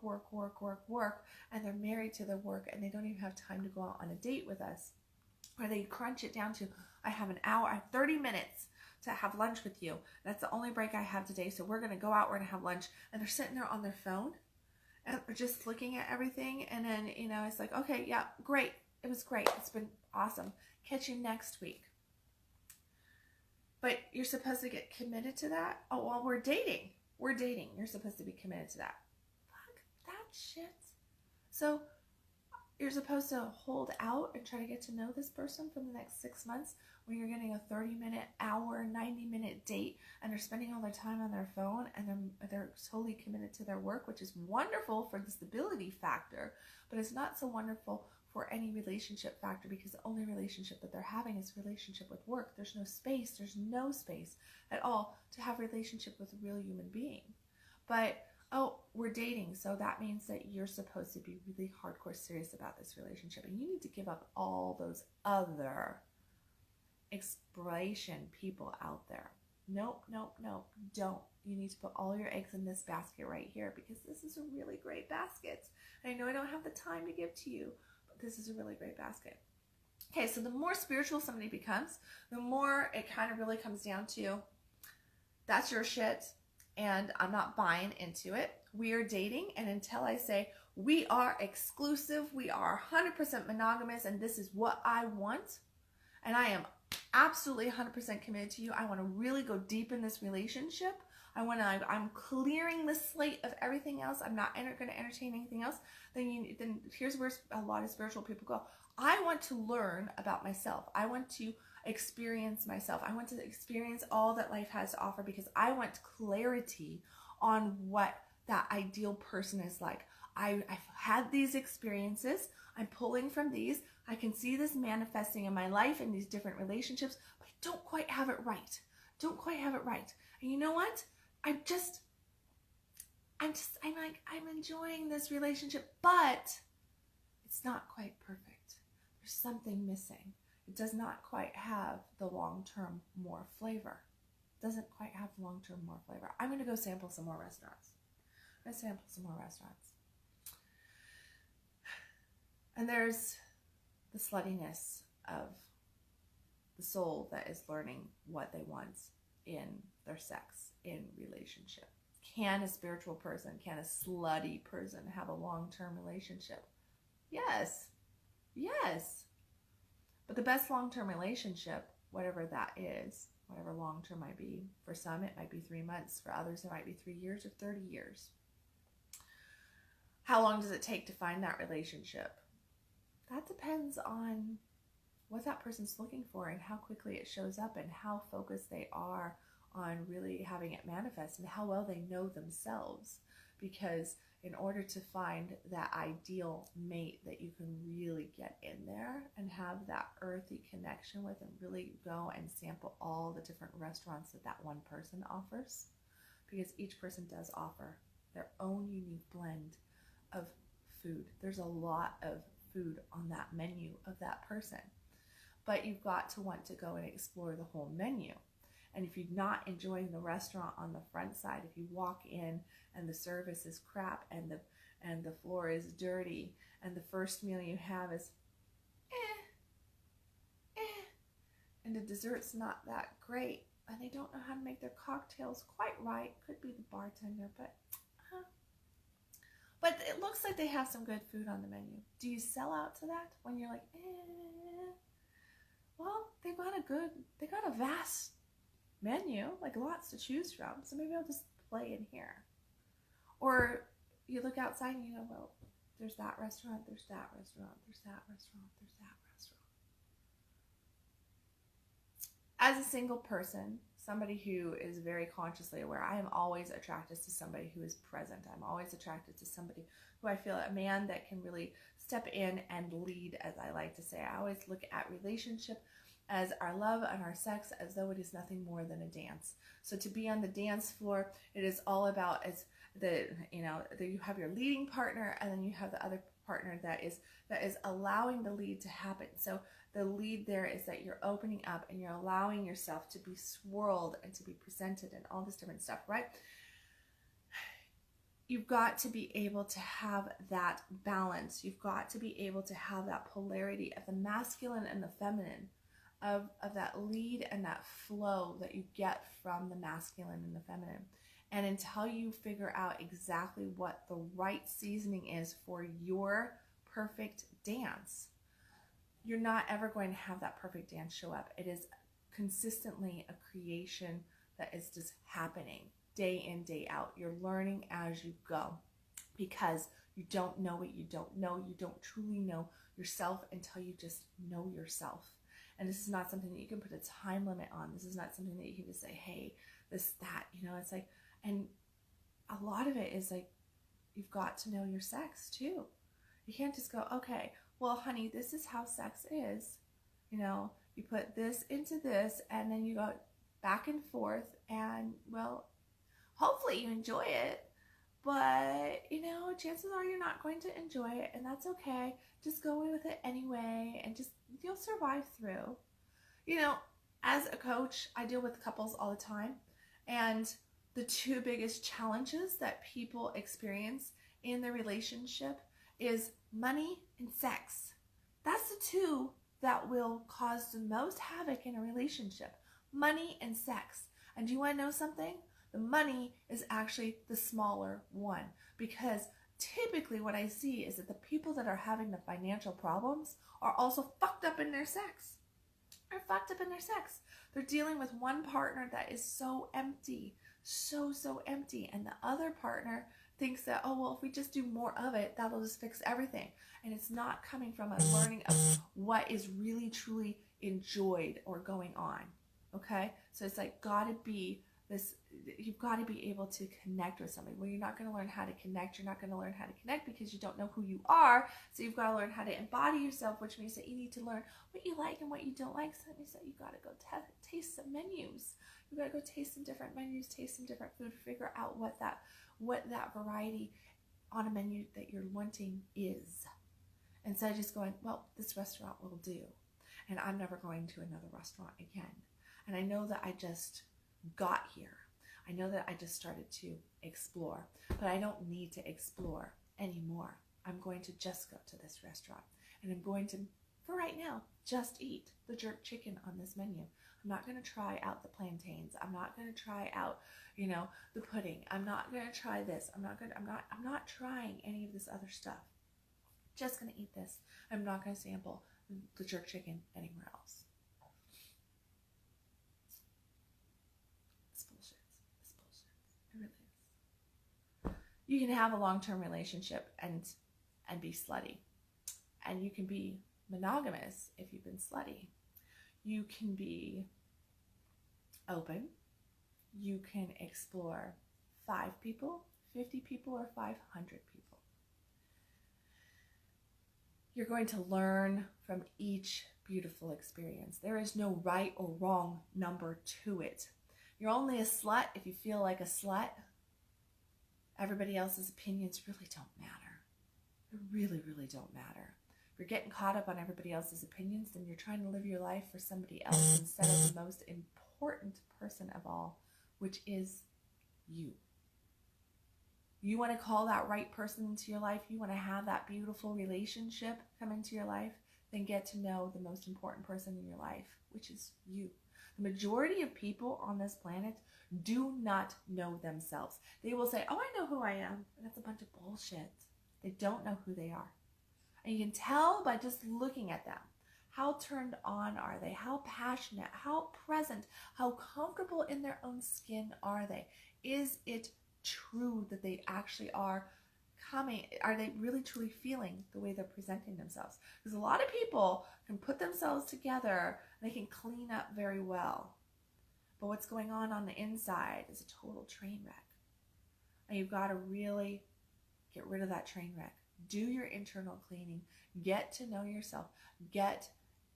Speaker 1: and they're married to their work, and they don't even have time to go out on a date with us. Or they crunch it down to, I have an hour, I have 30 minutes to have lunch with you. That's the only break I have today, so we're going to go out, we're going to have lunch. And they're sitting there on their phone, and they're just looking at everything, and then, it's like, okay, yeah, great. It was great. It's been awesome. Catch you next week. But you're supposed to get committed to that? Oh, well, we're dating. You're supposed to be committed to that. Fuck that shit. So you're supposed to hold out and try to get to know this person for the next 6 months when you're getting a 30-minute, hour, 90-minute date, and they're spending all their time on their phone, and they're totally committed to their work, which is wonderful for the stability factor, but it's not so wonderful for any relationship factor, because the only relationship that they're having is relationship with work. There's no space at all to have a relationship with a real human being. But oh, we're dating, so that means that you're supposed to be really hardcore serious about this relationship, and you need to give up all those other exploration people out there. Nope, don't. you need to put all your eggs in this basket right here, because this is a really great basket. And I know I don't have the time to give to you, but this is a really great basket. Okay, so the more spiritual somebody becomes, the more it kind of really comes down to, that's your shit, and I'm not buying into it. We are dating, and until I say, we are exclusive, we are 100% monogamous, and this is what I want, and I am absolutely 100% committed to you. I want to really go deep in this relationship. I'm clearing the slate of everything else. I'm not going to entertain anything else. Then here's where a lot of spiritual people go. I want to learn about myself. I want to experience myself. I want to experience all that life has to offer, because I want clarity on what that ideal person is like. I've had these experiences. I'm pulling from these. I can see this manifesting in my life in these different relationships, but I don't quite have it right. And you know what? I'm enjoying this relationship, but it's not quite perfect. There's something missing. It does not quite have the long-term more flavor. I'm going to go sample some more restaurants. And there's the sluttiness of the soul that is learning what they want in their sex, in relationship. Can a spiritual person, can a slutty person have a long-term relationship? Yes. But the best long-term relationship, whatever that is, whatever long-term might be, for some it might be 3 months, for others it might be 3 years or 30 years. How long does it take to find that relationship? That depends on what that person's looking for and how quickly it shows up and how focused they are on really having it manifest and how well they know themselves. Because in order to find that ideal mate that you can really get in there and have that earthy connection with, and really go and sample all the different restaurants that one person offers, because each person does offer their own unique blend of food. There's a lot of food on that menu of that person, but you've got to want to go and explore the whole menu. And if you're not enjoying the restaurant on the front side, if you walk in and the service is crap and the floor is dirty and the first meal you have is and the dessert's not that great, and they don't know how to make their cocktails quite right, could be the bartender, but it looks like they have some good food on the menu. Do you sell out to that when you're like, well, they got a vast menu, like lots to choose from, so maybe I'll just play in here. Or you look outside and you go, well, there's that restaurant, there's that restaurant, there's that restaurant, there's that restaurant. As a single person, somebody who is very consciously aware, I am always attracted to somebody who is present. I'm always attracted to somebody who I feel, a man that can really step in and lead, as I like to say. I always look at relationship as our love and our sex as though it is nothing more than a dance. So to be on the dance floor, it is all about you have your leading partner, and then you have the other partner that is allowing the lead to happen. So the lead there is that you're opening up and you're allowing yourself to be swirled and to be presented and all this different stuff, right? You've got to be able to have that balance. You've got to be able to have that polarity of the masculine and the feminine, of that lead and that flow that you get from the masculine and the feminine. And until you figure out exactly what the right seasoning is for your perfect dance, you're not ever going to have that perfect dance show up. It is consistently a creation that is just happening day in, day out. You're learning as you go, because you don't know what you don't know. You don't truly know yourself until you just know yourself. And this is not something that you can put a time limit on. This is not something that you can just say, hey, this, that, it's like, and a lot of it is like, you've got to know your sex too. You can't just go, okay, well, honey, this is how sex is. You put this into this, and then you go back and forth, and well, hopefully you enjoy it, but chances are you're not going to enjoy it, and that's okay. Just go with it anyway, and you'll survive through. As a coach, I deal with couples all the time, and the two biggest challenges that people experience in their relationship is money and sex. That's the two that will cause the most havoc in a relationship. Money and sex. And do you want to know something? The money is actually the smaller one, because typically what I see is that the people that are having the financial problems are also fucked up in their sex. They're fucked up in their sex. They're dealing with one partner that is so empty, so empty, and the other partner thinks that, oh, well, if we just do more of it, that'll just fix everything. And it's not coming from a learning of what is really truly enjoyed or going on. Okay? So it's like gotta be this, you've got to be able to connect with somebody. Well, you're not going to learn how to connect. You're not going to learn how to connect because you don't know who you are. So you've got to learn how to embody yourself, which means that you need to learn what you like and what you don't like. So that means that you've got to go taste some menus. You've got to go taste some different menus, taste some different food, figure out what that variety on a menu that you're wanting is. Instead of just going, well, this restaurant will do, and I'm never going to another restaurant again. And I know that I just got here. I know that I just started to explore, but I don't need to explore anymore. I'm going to just go to this restaurant, and I'm going to, for right now, just eat the jerk chicken on this menu. I'm not going to try out the plantains. I'm not going to try out, the pudding. I'm not going to try this. I'm not trying any of this other stuff. Just going to eat this. I'm not going to sample the jerk chicken anywhere else. It's bullshit. It really is. You can have a long-term relationship and be slutty. And you can be monogamous if you've been slutty. You can be open. You can explore 5 people, 50 people, or 500 people. You're going to learn from each beautiful experience. There is no right or wrong number to it. You're only a slut if you feel like a slut. Everybody else's opinions really don't matter. They really, really don't matter. If you're getting caught up on everybody else's opinions, then you're trying to live your life for somebody else instead of the most important person of all, which is you. You want to call that right person into your life, you want to have that beautiful relationship come into your life, then get to know the most important person in your life, which is you. The majority of people on this planet do not know themselves. They will say, oh, I know who I am. And that's a bunch of bullshit. They don't know who they are. And you can tell by just looking at them. How turned on are they? How passionate? How present? How comfortable in their own skin are they? Is it true that they actually are coming? Are they really truly feeling the way they're presenting themselves? Because a lot of people can put themselves together and they can clean up very well. But what's going on the inside is a total train wreck. And you've got to really get rid of that train wreck. Do your internal cleaning. Get to know yourself. Get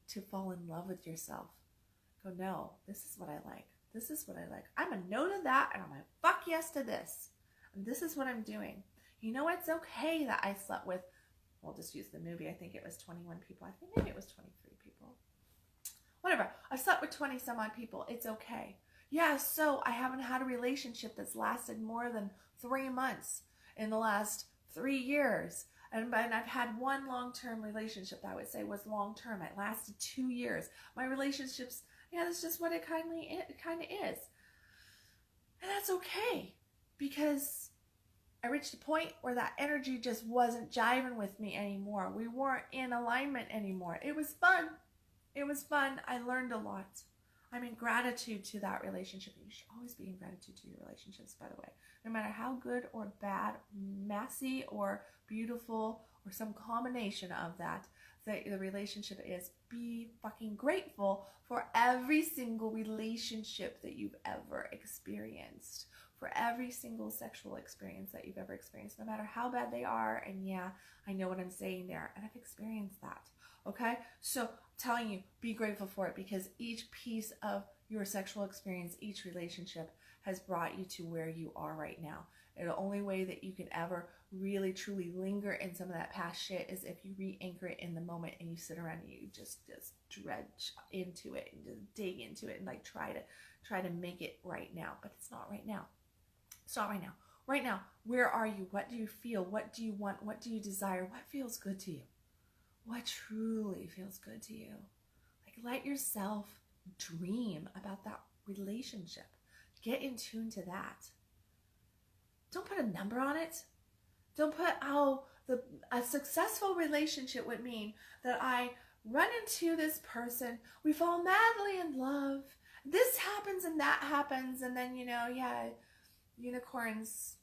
Speaker 1: to fall in love with yourself. Go, no, this is what I like. This is what I like. I'm a no to that, and I'm a fuck yes to this. And this is what I'm doing. You know, it's okay that I slept with, we'll just use the movie. I think it was 21 people. I think maybe it was 23 people. Whatever. I slept with 20 some odd people. It's okay. Yeah, so I haven't had a relationship that's lasted more than 3 months in the last 3 years. And I've had one long-term relationship that I would say was long-term. It lasted 2 years. My relationships, yeah, that's just what it kind of is. And that's okay, because I reached a point where that energy just wasn't jiving with me anymore. We weren't in alignment anymore. It was fun. It was fun. I learned a lot. I'm in gratitude to that relationship. You should always be in gratitude to your relationships, by the way. No matter how good or bad, messy or beautiful, or some combination of that, the relationship is, be fucking grateful for every single relationship that you've ever experienced. For every single sexual experience that you've ever experienced, no matter how bad they are. And yeah, I know what I'm saying there, and I've experienced that. Okay, so I'm telling you, be grateful for it, because each piece of your sexual experience, each relationship has brought you to where you are right now. And the only way that you can ever really truly linger in some of that past shit is if you re-anchor it in the moment, and you sit around and you just dredge into it and just dig into it and like try to make it right now. But it's not right now. Stop right now. Right now, where are you? What do you feel? What do you want? What do you desire? What feels good to you? What truly feels good to you? Like, let yourself dream about that relationship. Get in tune to that. Don't put a number on it. Don't put, a successful relationship would mean that I run into this person, we fall madly in love, this happens and that happens, and then, unicorns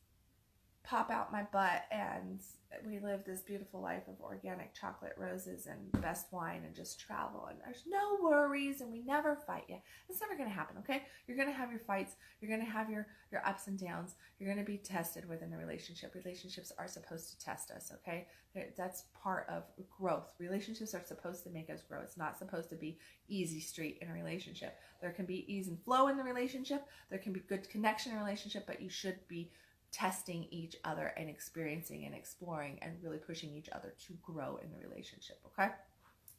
Speaker 1: pop out my butt and we live this beautiful life of organic chocolate roses and best wine and just travel and there's no worries and we never fight yet. It's never going to happen, okay? You're going to have your fights. You're going to have your ups and downs. You're going to be tested within a relationship. Relationships are supposed to test us, okay? That's part of growth. Relationships are supposed to make us grow. It's not supposed to be easy street in a relationship. There can be ease and flow in the relationship. There can be good connection in a relationship, but you should be testing each other and experiencing and exploring and really pushing each other to grow in the relationship, okay?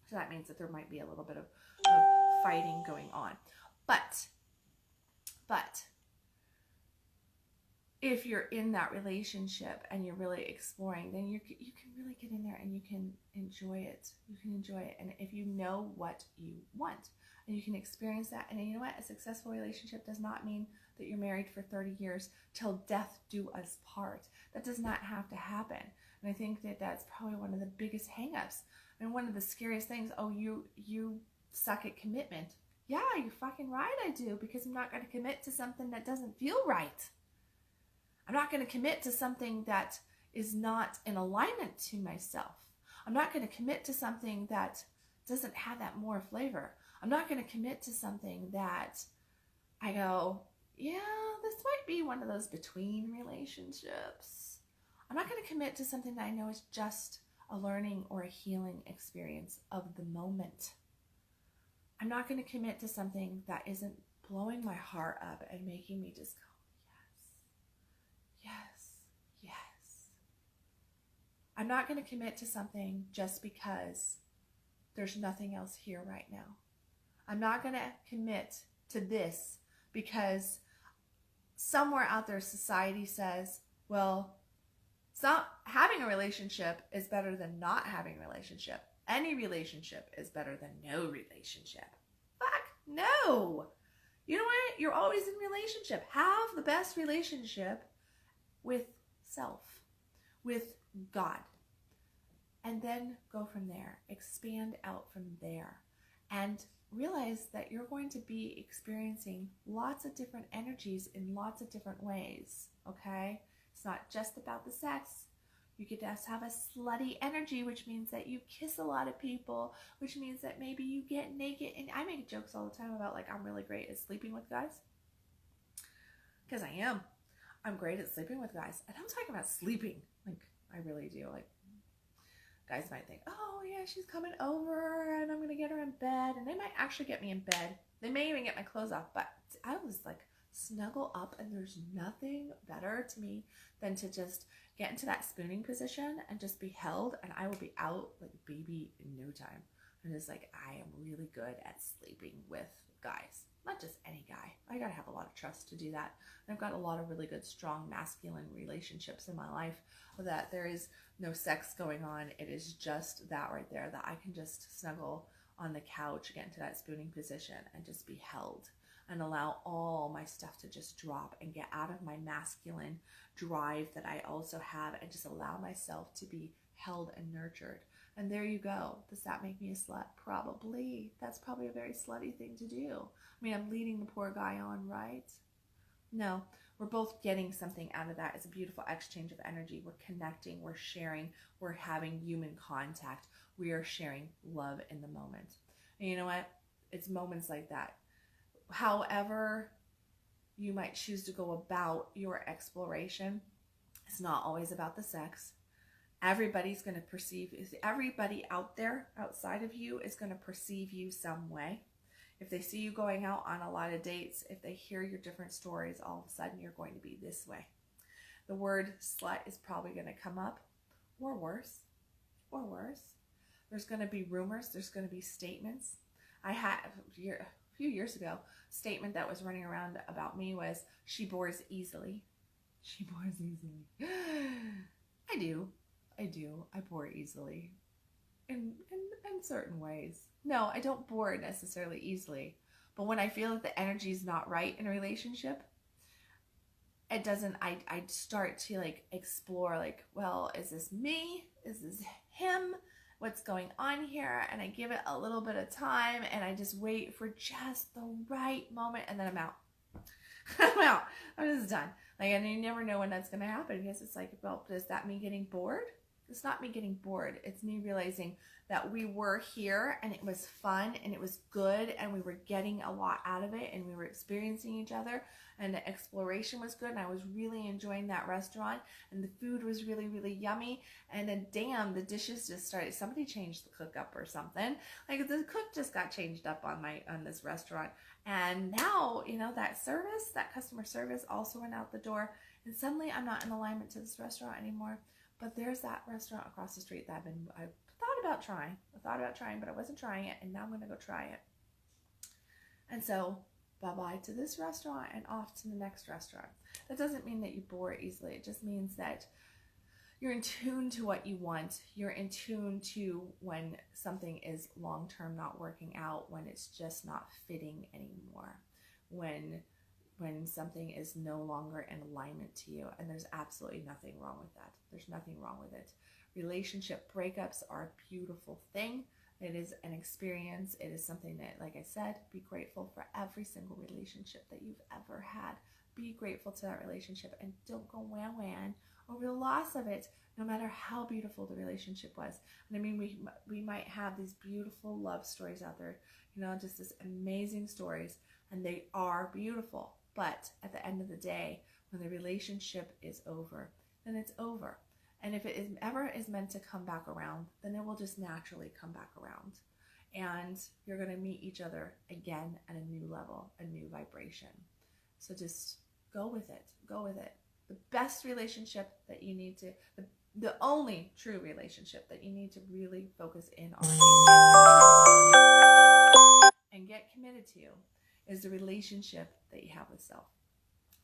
Speaker 1: So that means that there might be a little bit of fighting going on. But if you're in that relationship and you're really exploring, then you can really get in there and you can enjoy it. You can enjoy it. And if you know what you want and you can experience that, and you know what? A successful relationship does not mean that you're married for 30 years till death do us part. That does not have to happen. And I think that that's probably one of the biggest hangups and one of the scariest things. Oh, you suck at commitment. Yeah, you're fucking right, I do, because I'm not going to commit to something that doesn't feel right. I'm not going to commit to something that is not in alignment to myself. I'm not going to commit to something that doesn't have that more flavor. I'm not going to commit to something that I go, yeah, this might be one of those between relationships. I'm not going to commit to something that I know is just a learning or a healing experience of the moment. I'm not going to commit to something that isn't blowing my heart up and making me just go, yes. I'm not going to commit to something just because there's nothing else here right now. I'm not going to commit to this because somewhere out there society says, well, having a relationship is better than not having a relationship. Any relationship is better than no relationship. Fuck no. You know what? You're always in relationship. Have the best relationship with self, with God. And then go from there. Expand out from there. And realize that you're going to be experiencing lots of different energies in lots of different ways, okay? It's not just about the sex. You could just have a slutty energy, which means that you kiss a lot of people, which means that maybe you get naked. And I make jokes all the time about, like, I'm really great at sleeping with guys. Because I am. I'm great at sleeping with guys. And I'm talking about sleeping. Like, I really do. Like, guys might think, oh yeah, she's coming over and I'm going to get her in bed. And they might actually get me in bed. They may even get my clothes off. But I was like, snuggle up, and there's nothing better to me than to just get into that spooning position and just be held, and I will be out like baby in no time. And it's like, I am really good at sleeping with guys. Not just any guy. I gotta have a lot of trust to do that. And I've got a lot of really good, strong, masculine relationships in my life that there is no sex going on. It is just that right there, that I can just snuggle on the couch, get into that spooning position, and just be held. And allow all my stuff to just drop and get out of my masculine drive that I also have, and just allow myself to be held and nurtured. And there you go. Does that make me a slut? Probably. That's probably a very slutty thing to do. I mean, I'm leading the poor guy on, right? No, we're both getting something out of that. It's a beautiful exchange of energy. We're connecting, we're sharing, we're having human contact. We are sharing love in the moment. And you know what? It's moments like that. However you might choose to go about your exploration, it's not always about the sex. Everybody's going to perceive, everybody out there outside of you is going to perceive you some way. If they see you going out on a lot of dates, if they hear your different stories, all of a sudden you're going to be this way. The word slut is probably going to come up, or worse. There's going to be rumors. There's going to be statements. I had a few years ago, statement that was running around about me was, she bores easily. She bores easily. I do. I bore easily. In certain ways. No, I don't bore necessarily easily. But when I feel that the energy is not right in a relationship, it doesn't, I start to like explore like, well, is this me? Is this him? What's going on here? And I give it a little bit of time and I just wait for just the right moment and then I'm out. I'm out. I'm just done. Like, and you never know when that's going to happen because it's like, well, is that me getting bored? It's not me getting bored. It's me realizing that we were here and it was fun and it was good and we were getting a lot out of it and we were experiencing each other and the exploration was good and I was really enjoying that restaurant and the food was really, really yummy. And then damn, the dishes just started, somebody changed the cook up or something. Like the cook just got changed up on this restaurant. And now, you know, that customer service also went out the door and suddenly I'm not in alignment to this restaurant anymore. But there's that restaurant across the street that I thought about trying. But I wasn't trying it, and now I'm going to go try it. And so, bye-bye to this restaurant and off to the next restaurant. That doesn't mean that you bore easily. It just means that you're in tune to what you want. You're in tune to when something is long-term not working out, when it's just not fitting anymore, when something is no longer in alignment to you. And there's absolutely nothing wrong with that. There's nothing wrong with it. Relationship breakups are a beautiful thing. It is an experience. It is something that, like I said, be grateful for every single relationship that you've ever had. Be grateful to that relationship and don't go wham over the loss of it, no matter how beautiful the relationship was. And I mean, we might have these beautiful love stories out there, you know, just this amazing stories, and they are beautiful. But at the end of the day, when the relationship is over, then it's over. And if it ever is meant to come back around, then it will just naturally come back around. And you're going to meet each other again at a new level, a new vibration. So just go with it. Go with it. The best relationship that you need to, the only true relationship that you need to really focus in on and get committed to is the relationship that you have with self.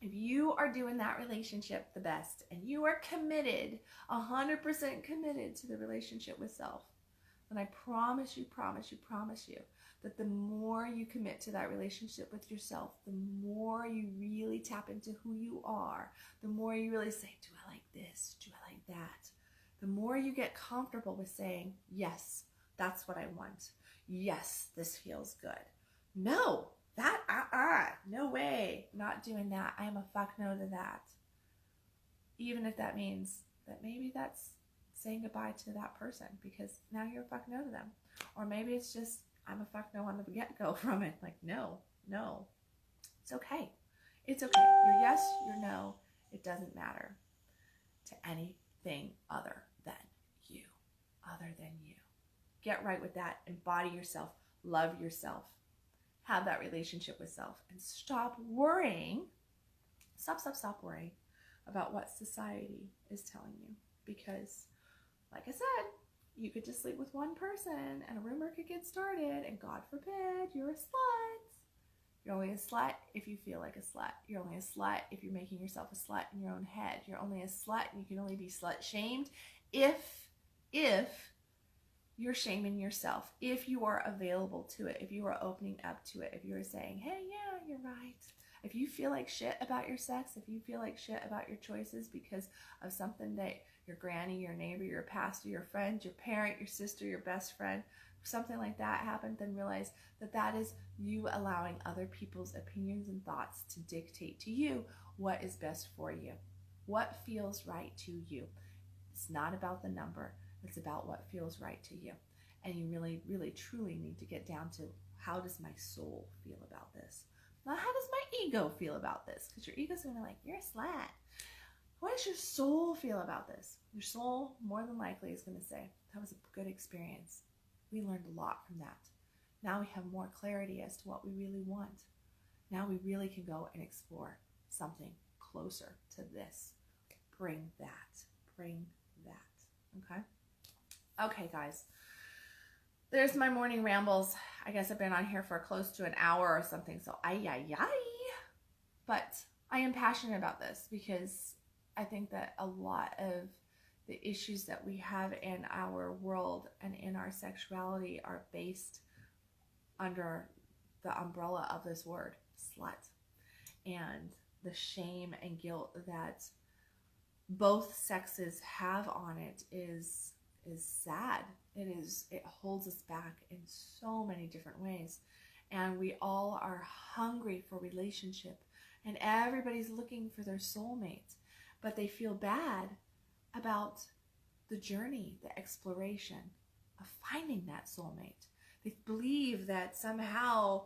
Speaker 1: If you are doing that relationship the best and you are committed, 100% committed to the relationship with self, then I promise you that the more you commit to that relationship with yourself, the more you really tap into who you are, the more you really say, do I like this? Do I like that? The more you get comfortable with saying, yes, that's what I want. Yes, this feels good. No, no way, not doing that. I am a fuck no to that. Even if that means that maybe that's saying goodbye to that person because now you're a fuck no to them. Or maybe it's just, I'm a fuck no on the get-go from it. Like, no. It's okay. It's okay. Your yes, your no, it doesn't matter to anything other than you. Get right with that. Embody yourself. Love yourself. Have that relationship with self and stop worrying. Stop worrying about what society is telling you. Because, like I said, you could just sleep with one person and a rumor could get started and God forbid you're a slut. You're only a slut if you feel like a slut. You're only a slut if you're making yourself a slut in your own head. You're only a slut and you can only be slut shamed if you're shaming yourself, if you are available to it, if you are opening up to it, if you are saying, hey, yeah, you're right. If you feel like shit about your sex, if you feel like shit about your choices because of something that your granny, your neighbor, your pastor, your friend, your parent, your sister, your best friend, something like that happened, then realize that that is you allowing other people's opinions and thoughts to dictate to you what is best for you, what feels right to you. It's not about the number. It's about what feels right to you. And you really, really, truly need to get down to how does my soul feel about this? Not how does my ego feel about this? Because your ego's going to be like, you're a slut. What does your soul feel about this? Your soul, more than likely, is going to say, that was a good experience. We learned a lot from that. Now we have more clarity as to what we really want. Now we really can go and explore something closer to this. Bring that. Okay? Okay, guys. There's my morning rambles. I guess I've been on here for close to an hour or something, so But I am passionate about this because I think that a lot of the issues that we have in our world and in our sexuality are based under the umbrella of this word, slut. And the shame and guilt that both sexes have on it is sad. It holds us back in so many different ways. And we all are hungry for relationship, and everybody's looking for their soulmate, but they feel bad about the journey, the exploration of finding that soulmate. They believe that somehow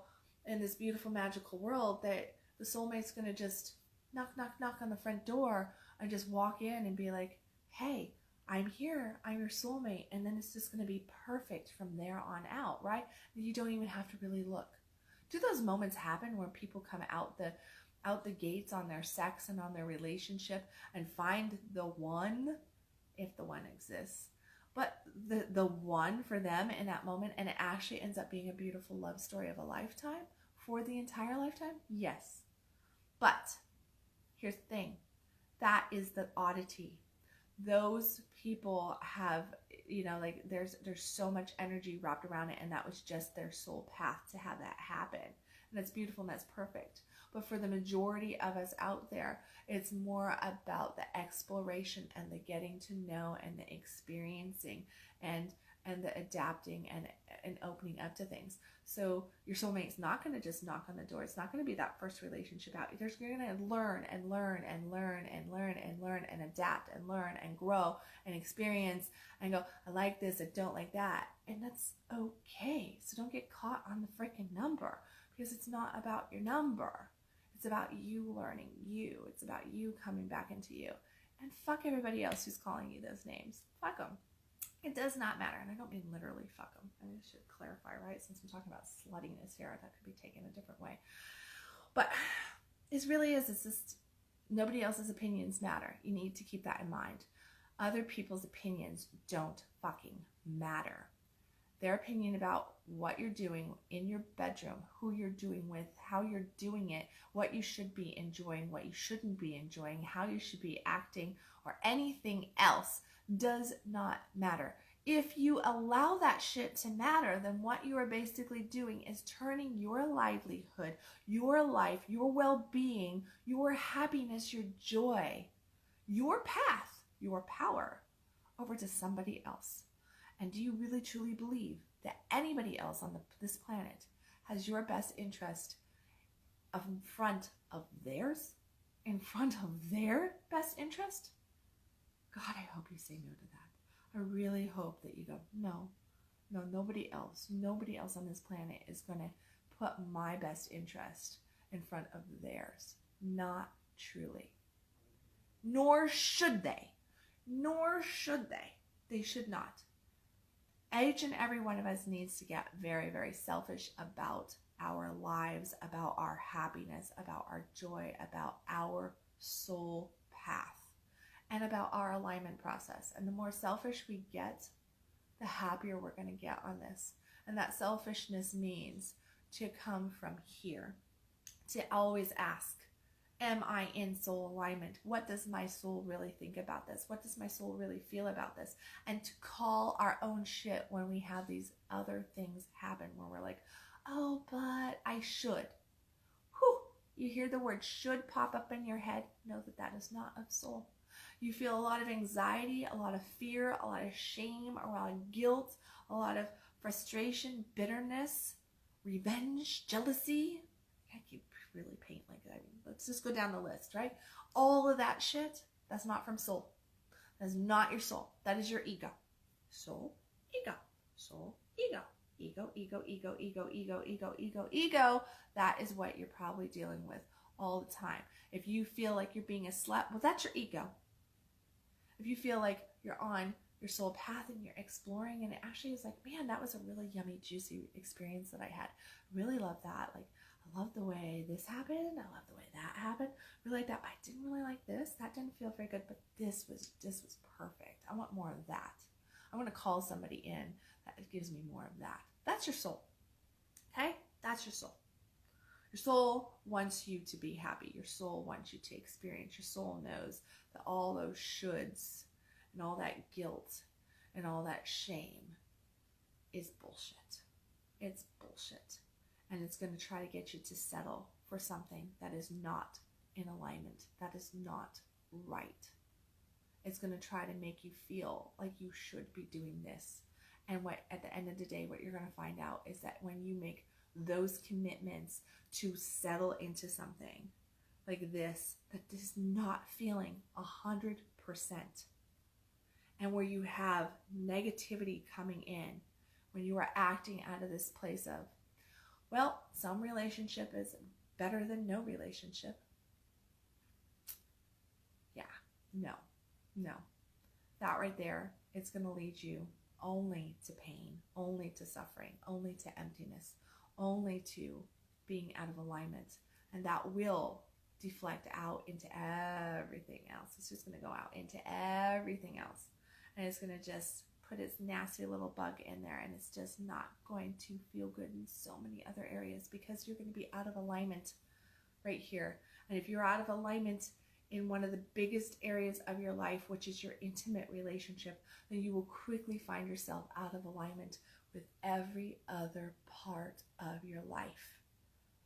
Speaker 1: in this beautiful magical world that the soulmate's going to just knock, knock, knock on the front door and just walk in and be like, hey, I'm here, I'm your soulmate, and then it's just going to be perfect from there on out, right? You don't even have to really look. Do those moments happen where people come out the gates on their sex and on their relationship and find the one, if the one exists, but the one for them in that moment, and it actually ends up being a beautiful love story of a lifetime for the entire lifetime? Yes. But here's the thing. That is the oddity. Those people have, like there's so much energy wrapped around it, and that was just their soul path to have that happen. And that's beautiful and that's perfect. But for the majority of us out there, it's more about the exploration and the getting to know and the experiencing and the adapting and opening up to things. So your soulmate's not going to just knock on the door. It's not going to be that first relationship out. You're going to learn and learn and learn and learn and learn and adapt and learn and grow and experience and go, I like this, I don't like that. And that's okay. So don't get caught on the freaking number, because it's not about your number. It's about you learning you. It's about you coming back into you. And fuck everybody else who's calling you those names. Fuck them. It does not matter. And I don't mean literally fuck them. I should clarify, right? Since I'm talking about sluttiness here, that could be taken a different way. But it really is. It's just nobody else's opinions matter. You need to keep that in mind. Other people's opinions don't fucking matter. Their opinion about what you're doing in your bedroom, who you're doing with, how you're doing it, what you should be enjoying, what you shouldn't be enjoying, how you should be acting, or anything else does not matter. If you allow that shit to matter, then what you are basically doing is turning your livelihood, your life, your well-being, your happiness, your joy, your path, your power over to somebody else. And do you really truly believe that anybody else on this planet has your best interest in front of theirs? In front of their best interest? God, I hope you say no to that. I really hope that you go, no, nobody else on this planet is going to put my best interest in front of theirs. Not truly. Nor should they. They should not. Each and every one of us needs to get very, very selfish about our lives, about our happiness, about our joy, about our soul path, and about our alignment process. And the more selfish we get, the happier we're going to get on this. And that selfishness means to come from here, to always ask, am I in soul alignment? What does my soul really think about this? What does my soul really feel about this? And to call our own shit when we have these other things happen where we're like, oh, but I should. Whew. You hear the word should pop up in your head. Know that that is not of soul. You feel a lot of anxiety, a lot of fear, a lot of shame, a lot of guilt, a lot of frustration, bitterness, revenge, jealousy. I keep really paint like that. Let's just go down the list, right? All of that shit, that's not from soul. That's not your soul. That is your ego. Soul, ego. Soul, ego. Ego, ego, ego, ego, ego, ego, ego, ego. That is what you're probably dealing with all the time. If you feel like you're being a slut, well, that's your ego. If you feel like you're on your soul path and you're exploring, and it actually is like, man, that was a really yummy, juicy experience that I had. Really love that. Like, I love the way this happened. I love the way that happened. Really like that, but I didn't really like this. That didn't feel very good, but this was perfect. I want more of that. I want to call somebody in that gives me more of that. That's your soul. Okay? That's your soul. Your soul wants you to be happy. Your soul wants you to experience. Your soul knows that all those shoulds and all that guilt and all that shame is bullshit. It's bullshit. And it's going to try to get you to settle for something that is not in alignment, that is not right. It's going to try to make you feel like you should be doing this. And what, at the end of the day, what you're going to find out is that when you make those commitments to settle into something like this, that is not feeling 100%, and where you have negativity coming in, when you are acting out of this place of, well, some relationship is better than no relationship. Yeah, no. That right there, it's going to lead you only to pain, only to suffering, only to emptiness, only to being out of alignment. And that will deflect out into everything else. It's just going to go out into everything else. And it's going to just put its nasty little bug in there, and it's just not going to feel good in so many other areas, because you're going to be out of alignment right here. And if you're out of alignment in one of the biggest areas of your life, which is your intimate relationship, then you will quickly find yourself out of alignment with every other part of your life.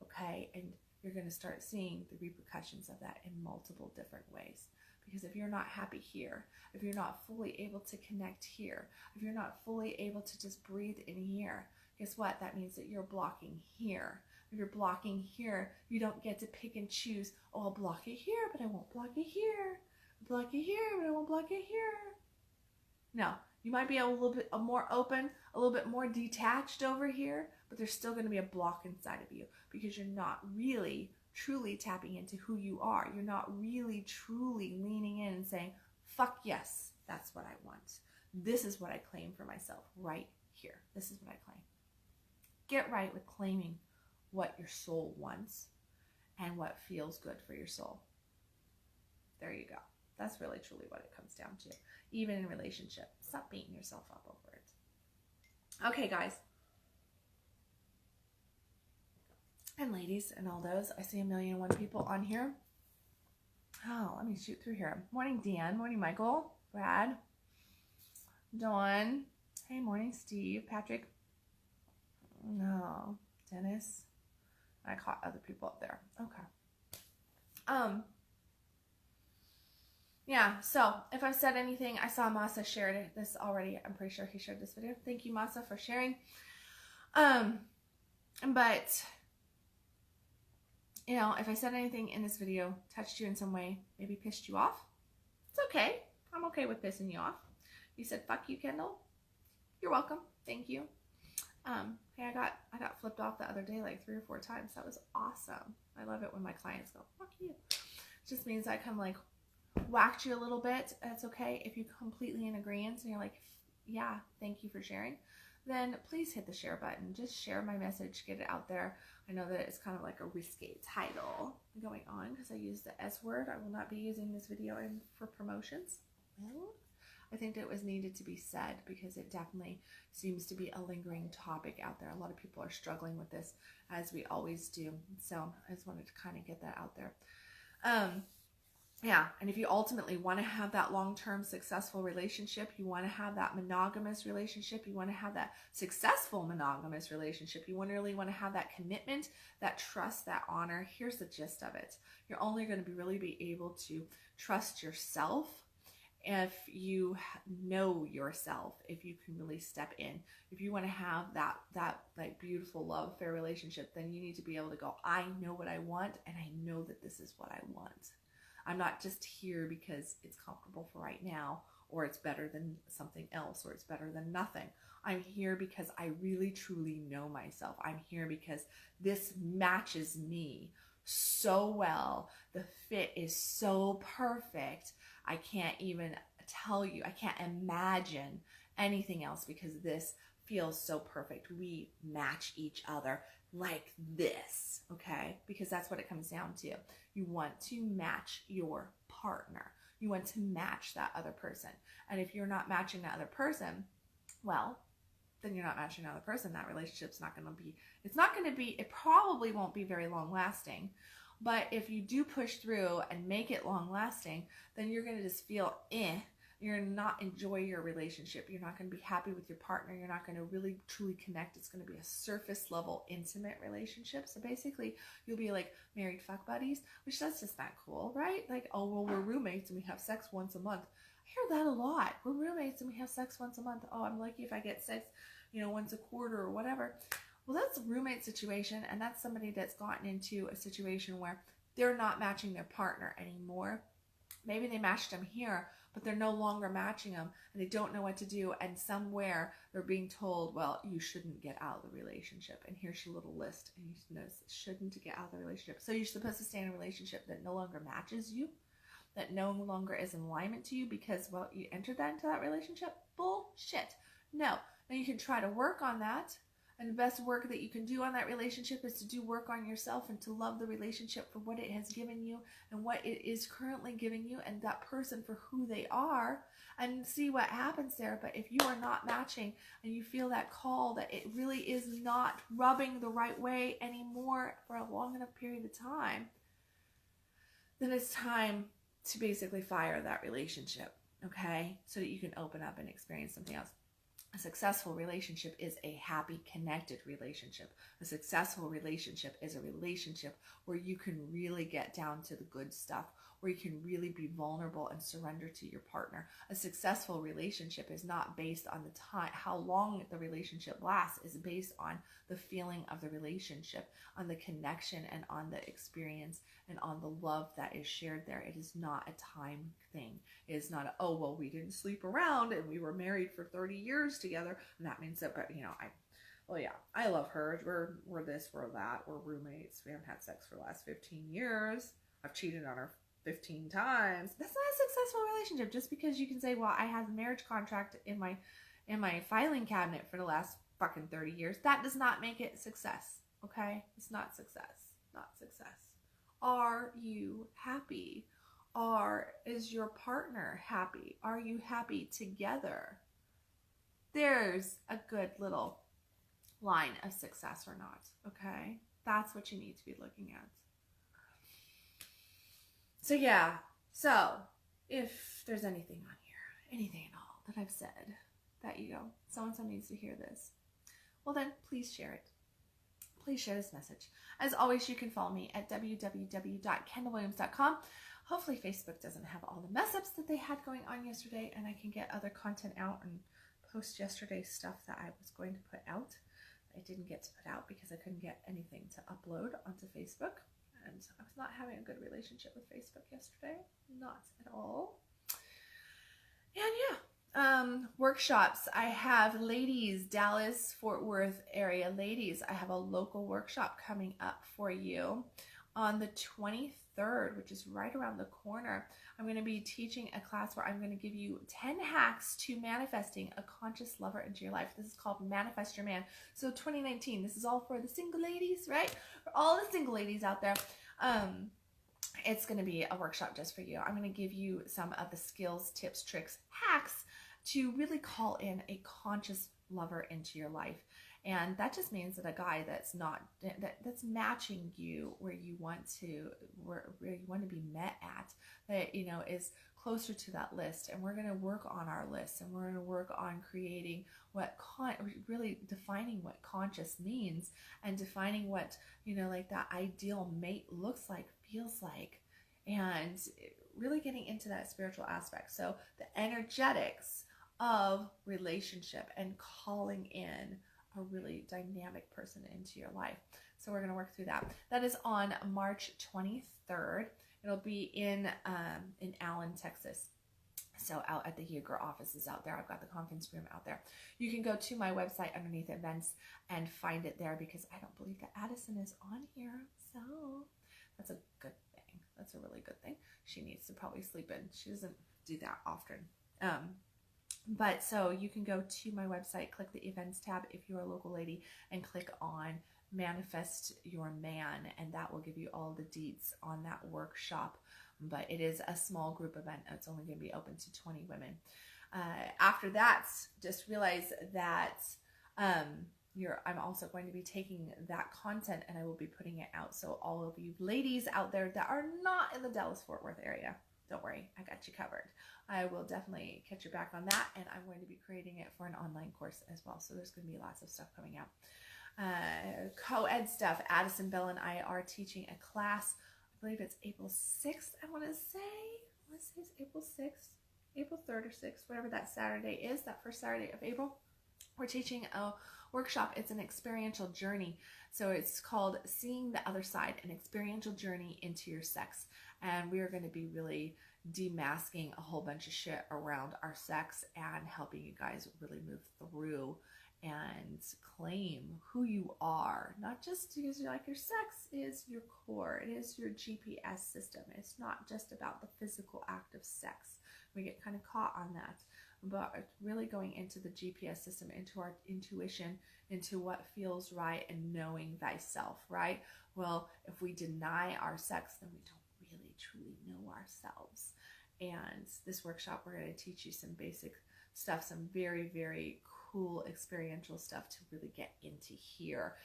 Speaker 1: Okay? And you're going to start seeing the repercussions of that in multiple different ways. Because if you're not happy here, if you're not fully able to connect here, if you're not fully able to just breathe in here, guess what? That means that you're blocking here. If you're blocking here, you don't get to pick and choose, oh, I'll block it here, but I won't block it here. I'll block it here, but I won't block it here. No, you might be a little bit more open, a little bit more detached over here, but there's still going to be a block inside of you, because you're not really truly tapping into who you are. You're not really truly leaning in and saying, fuck yes, that's what I want. This is what I claim for myself right here. This is what I claim. Get right with claiming what your soul wants and what feels good for your soul. There you go. That's really truly what it comes down to. Even in relationship, stop beating yourself up over it. Okay, guys. And ladies and all those, I see 1,000,001 people on here. Oh, let me shoot through here. Morning, Dan. Morning, Michael. Brad. Dawn. Hey, morning, Steve. Patrick. No. Dennis. I caught other people up there. Okay. Yeah, so if I've said anything, I saw Masa shared this already. I'm pretty sure he shared this video. Thank you, Masa, for sharing. But you know, if I said anything in this video, touched you in some way, maybe pissed you off, it's okay. I'm okay with pissing you off. You said, fuck you, Kendall. You're welcome. Thank you. Hey, I got flipped off the other day like 3 or 4 times. That was awesome. I love it when my clients go, fuck you. It just means I kind of like whacked you a little bit. It's okay. If you're completely in agreement and you're like, yeah, thank you for sharing, then please hit the share button. Just share my message, get it out there. I know that it's kind of like a risque title going on because I use the S word. I will not be using this video for promotions. Well, I think that it was needed to be said because it definitely seems to be a lingering topic out there. A lot of people are struggling with this, as we always do. So I just wanted to kind of get that out there. Yeah, and if you ultimately want to have that long-term successful relationship, you want to have that monogamous relationship, you want to have that successful monogamous relationship, you really want to have that commitment, that trust, that honor, here's the gist of it. You're only going to really be able to trust yourself if you know yourself, if you can really step in. If you want to have that like beautiful love affair relationship, then you need to be able to go, I know what I want, and I know that this is what I want. I'm not just here because it's comfortable for right now, or it's better than something else, or it's better than nothing. I'm here because I really truly know myself. I'm here because this matches me so well. The fit is so perfect. I can't even tell you, I can't imagine anything else because this feels so perfect. We match each other like this, okay? Because that's what it comes down to. You want to match your partner. You want to match that other person. And if you're not matching that other person, well, then you're not matching another person. That relationship's not going to be, it probably won't be very long lasting. But if you do push through and make it long lasting, then you're going to just feel you're not enjoy your relationship. You're not going to be happy with your partner. You're not going to really truly connect. It's going to be a surface level intimate relationship. So basically you'll be like married fuck buddies, which that's just not cool, right? Like, oh, well, we're roommates and we have sex once a month. I hear that a lot. We're roommates and we have sex once a month. Oh, I'm lucky if I get sex, once a quarter or whatever. Well, that's a roommate situation, and that's somebody that's gotten into a situation where they're not matching their partner anymore. Maybe they matched them here, but they're no longer matching them, and they don't know what to do, and somewhere they're being told, well, you shouldn't get out of the relationship, and here's your little list, and you shouldn't get out of the relationship. So you're supposed to stay in a relationship that no longer matches you, that no longer is in alignment to you because, well, you entered into that relationship? Bullshit. No. Now you can try to work on that. And the best work that you can do on that relationship is to do work on yourself and to love the relationship for what it has given you and what it is currently giving you and that person for who they are, and see what happens there. But if you are not matching and you feel that call that it really is not rubbing the right way anymore for a long enough period of time, then it's time to basically fire that relationship, okay? So that you can open up and experience something else. A successful relationship is a happy, connected relationship. A successful relationship is a relationship where you can really get down to the good stuff, where you can really be vulnerable and surrender to your partner. A successful relationship is not based on the time, how long the relationship lasts, is based on the feeling of the relationship, on the connection and on the experience and on the love that is shared there. It is not a time thing. It is not oh, well, we didn't sleep around and we were married for 30 years together. And that means that, but I love her. We're this, we're that, we're roommates. We haven't had sex for the last 15 years. I've cheated on her 15 times. That's not a successful relationship. Just because you can say, well, I have a marriage contract in my filing cabinet for the last fucking 30 years, that does not make it success. Okay? It's not success. Not success. Are you happy? Is your partner happy? Are you happy together? There's a good little line of success or not. Okay? That's what you need to be looking at. So yeah, so if there's anything on here, anything at all that I've said that so-and-so needs to hear this, well then please share it. Please share this message. As always, you can follow me at www.kendallwilliams.com. Hopefully Facebook doesn't have all the mess ups that they had going on yesterday, and I can get other content out and post yesterday's stuff that I was going to put out. I didn't get to put out because I couldn't get anything to upload onto Facebook. And I was not having a good relationship with Facebook yesterday. Not at all. And yeah, workshops. I have ladies, Dallas, Fort Worth area ladies. I have a local workshop coming up for you on the 23rd, which is right around the corner. I'm going to be teaching a class where I'm going to give you 10 hacks to manifesting a conscious lover into your life. This is called Manifest Your Man. So 2019, this is all for the single ladies, right? For all the single ladies out there. It's going to be a workshop just for you. I'm going to give you some of the skills, tips, tricks, hacks to really call in a conscious lover into your life. And that just means that a guy that's that's matching you where you want to be met at, that is closer to that list. And we're going to work on our list, and we're going to work on creating really defining what conscious means, and defining what like that ideal mate looks like, feels like, and really getting into that spiritual aspect. So the energetics of relationship and calling in a really dynamic person into your life. So we're going to work through that. That is on March 23rd. It'll be in Allen, Texas. So out at the Huger offices out there. I've got the conference room out there. You can go to my website underneath events and find it there, because I don't believe that Addison is on here. So that's a good thing. That's a really good thing. She needs to probably sleep in. She doesn't do that often. But so you can go to my website, click the events tab if you're a local lady, and click on Manifest Your Man, and that will give you all the deets on that workshop. But it is a small group event. It's only going to be open to 20 women. After that, just realize that I'm also going to be taking that content and I will be putting it out. So all of you ladies out there that are not in the Dallas-Fort Worth area, don't worry, I got you covered. I will definitely catch your back on that, and I'm going to be creating it for an online course as well. So there's going to be lots of stuff coming out. Co-ed stuff. Addison Bell and I are teaching a class. I believe it's April 6th, I want to say. It's April 6th, April 3rd or 6th, whatever that Saturday is, that first Saturday of April. We're teaching a workshop. It's an experiential journey. So it's called Seeing the Other Side, an experiential journey into your sex. And we are going to be really demasking a whole bunch of shit around our sex and helping you guys really move through and claim who you are. Not just because you're like, your sex is your core. It is your GPS system. It's not just about the physical act of sex. We get kind of caught on that. But really going into the GPS system, into our intuition, into what feels right and knowing thyself, right? Well, if we deny our sex, then we don't really truly know ourselves. And this workshop, we're going to teach you some basic stuff, some very, very cool experiential stuff to really get into here,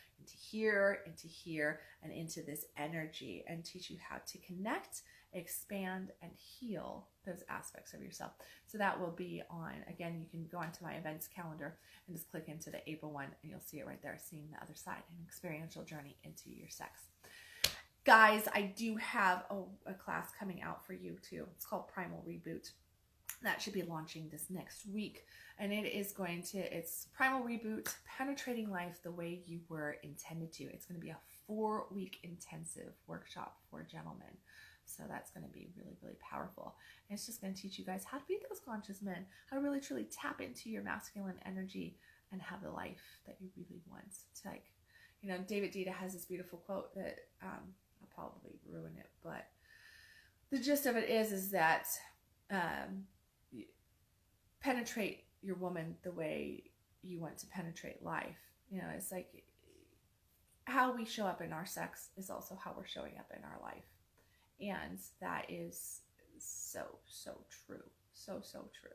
Speaker 1: and into this energy, and teach you how to connect, expand, and heal those aspects of yourself. So that will be on, again, you can go onto my events calendar and just click into the April one, and you'll see it right there, Seeing the Other Side, an experiential journey into your sex. Guys, I do have a class coming out for you too. It's called Primal Reboot. That should be launching this next week. And it's Primal Reboot, Penetrating Life the Way You Were Intended to. It's going to be a 4-week intensive workshop for gentlemen. So that's going to be really, really powerful. And it's just going to teach you guys how to be those conscious men, how to really, truly tap into your masculine energy and have the life that you really want. It's like, David Dita has this beautiful quote that I'll probably ruin it, but the gist of it is that penetrate your woman the way you want to penetrate life. It's like how we show up in our sex is also how we're showing up in our life. And that is so, so true. So, so true.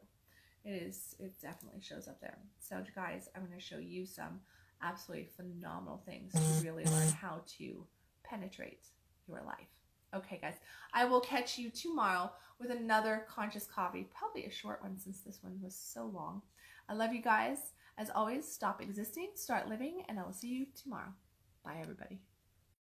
Speaker 1: It definitely shows up there. So guys, I'm going to show you some absolutely phenomenal things to really learn how to penetrate your life. Okay, guys, I will catch you tomorrow with another Conscious Coffee, probably a short one since this one was so long. I love you guys. As always, stop existing, start living, and I will see you tomorrow. Bye, everybody.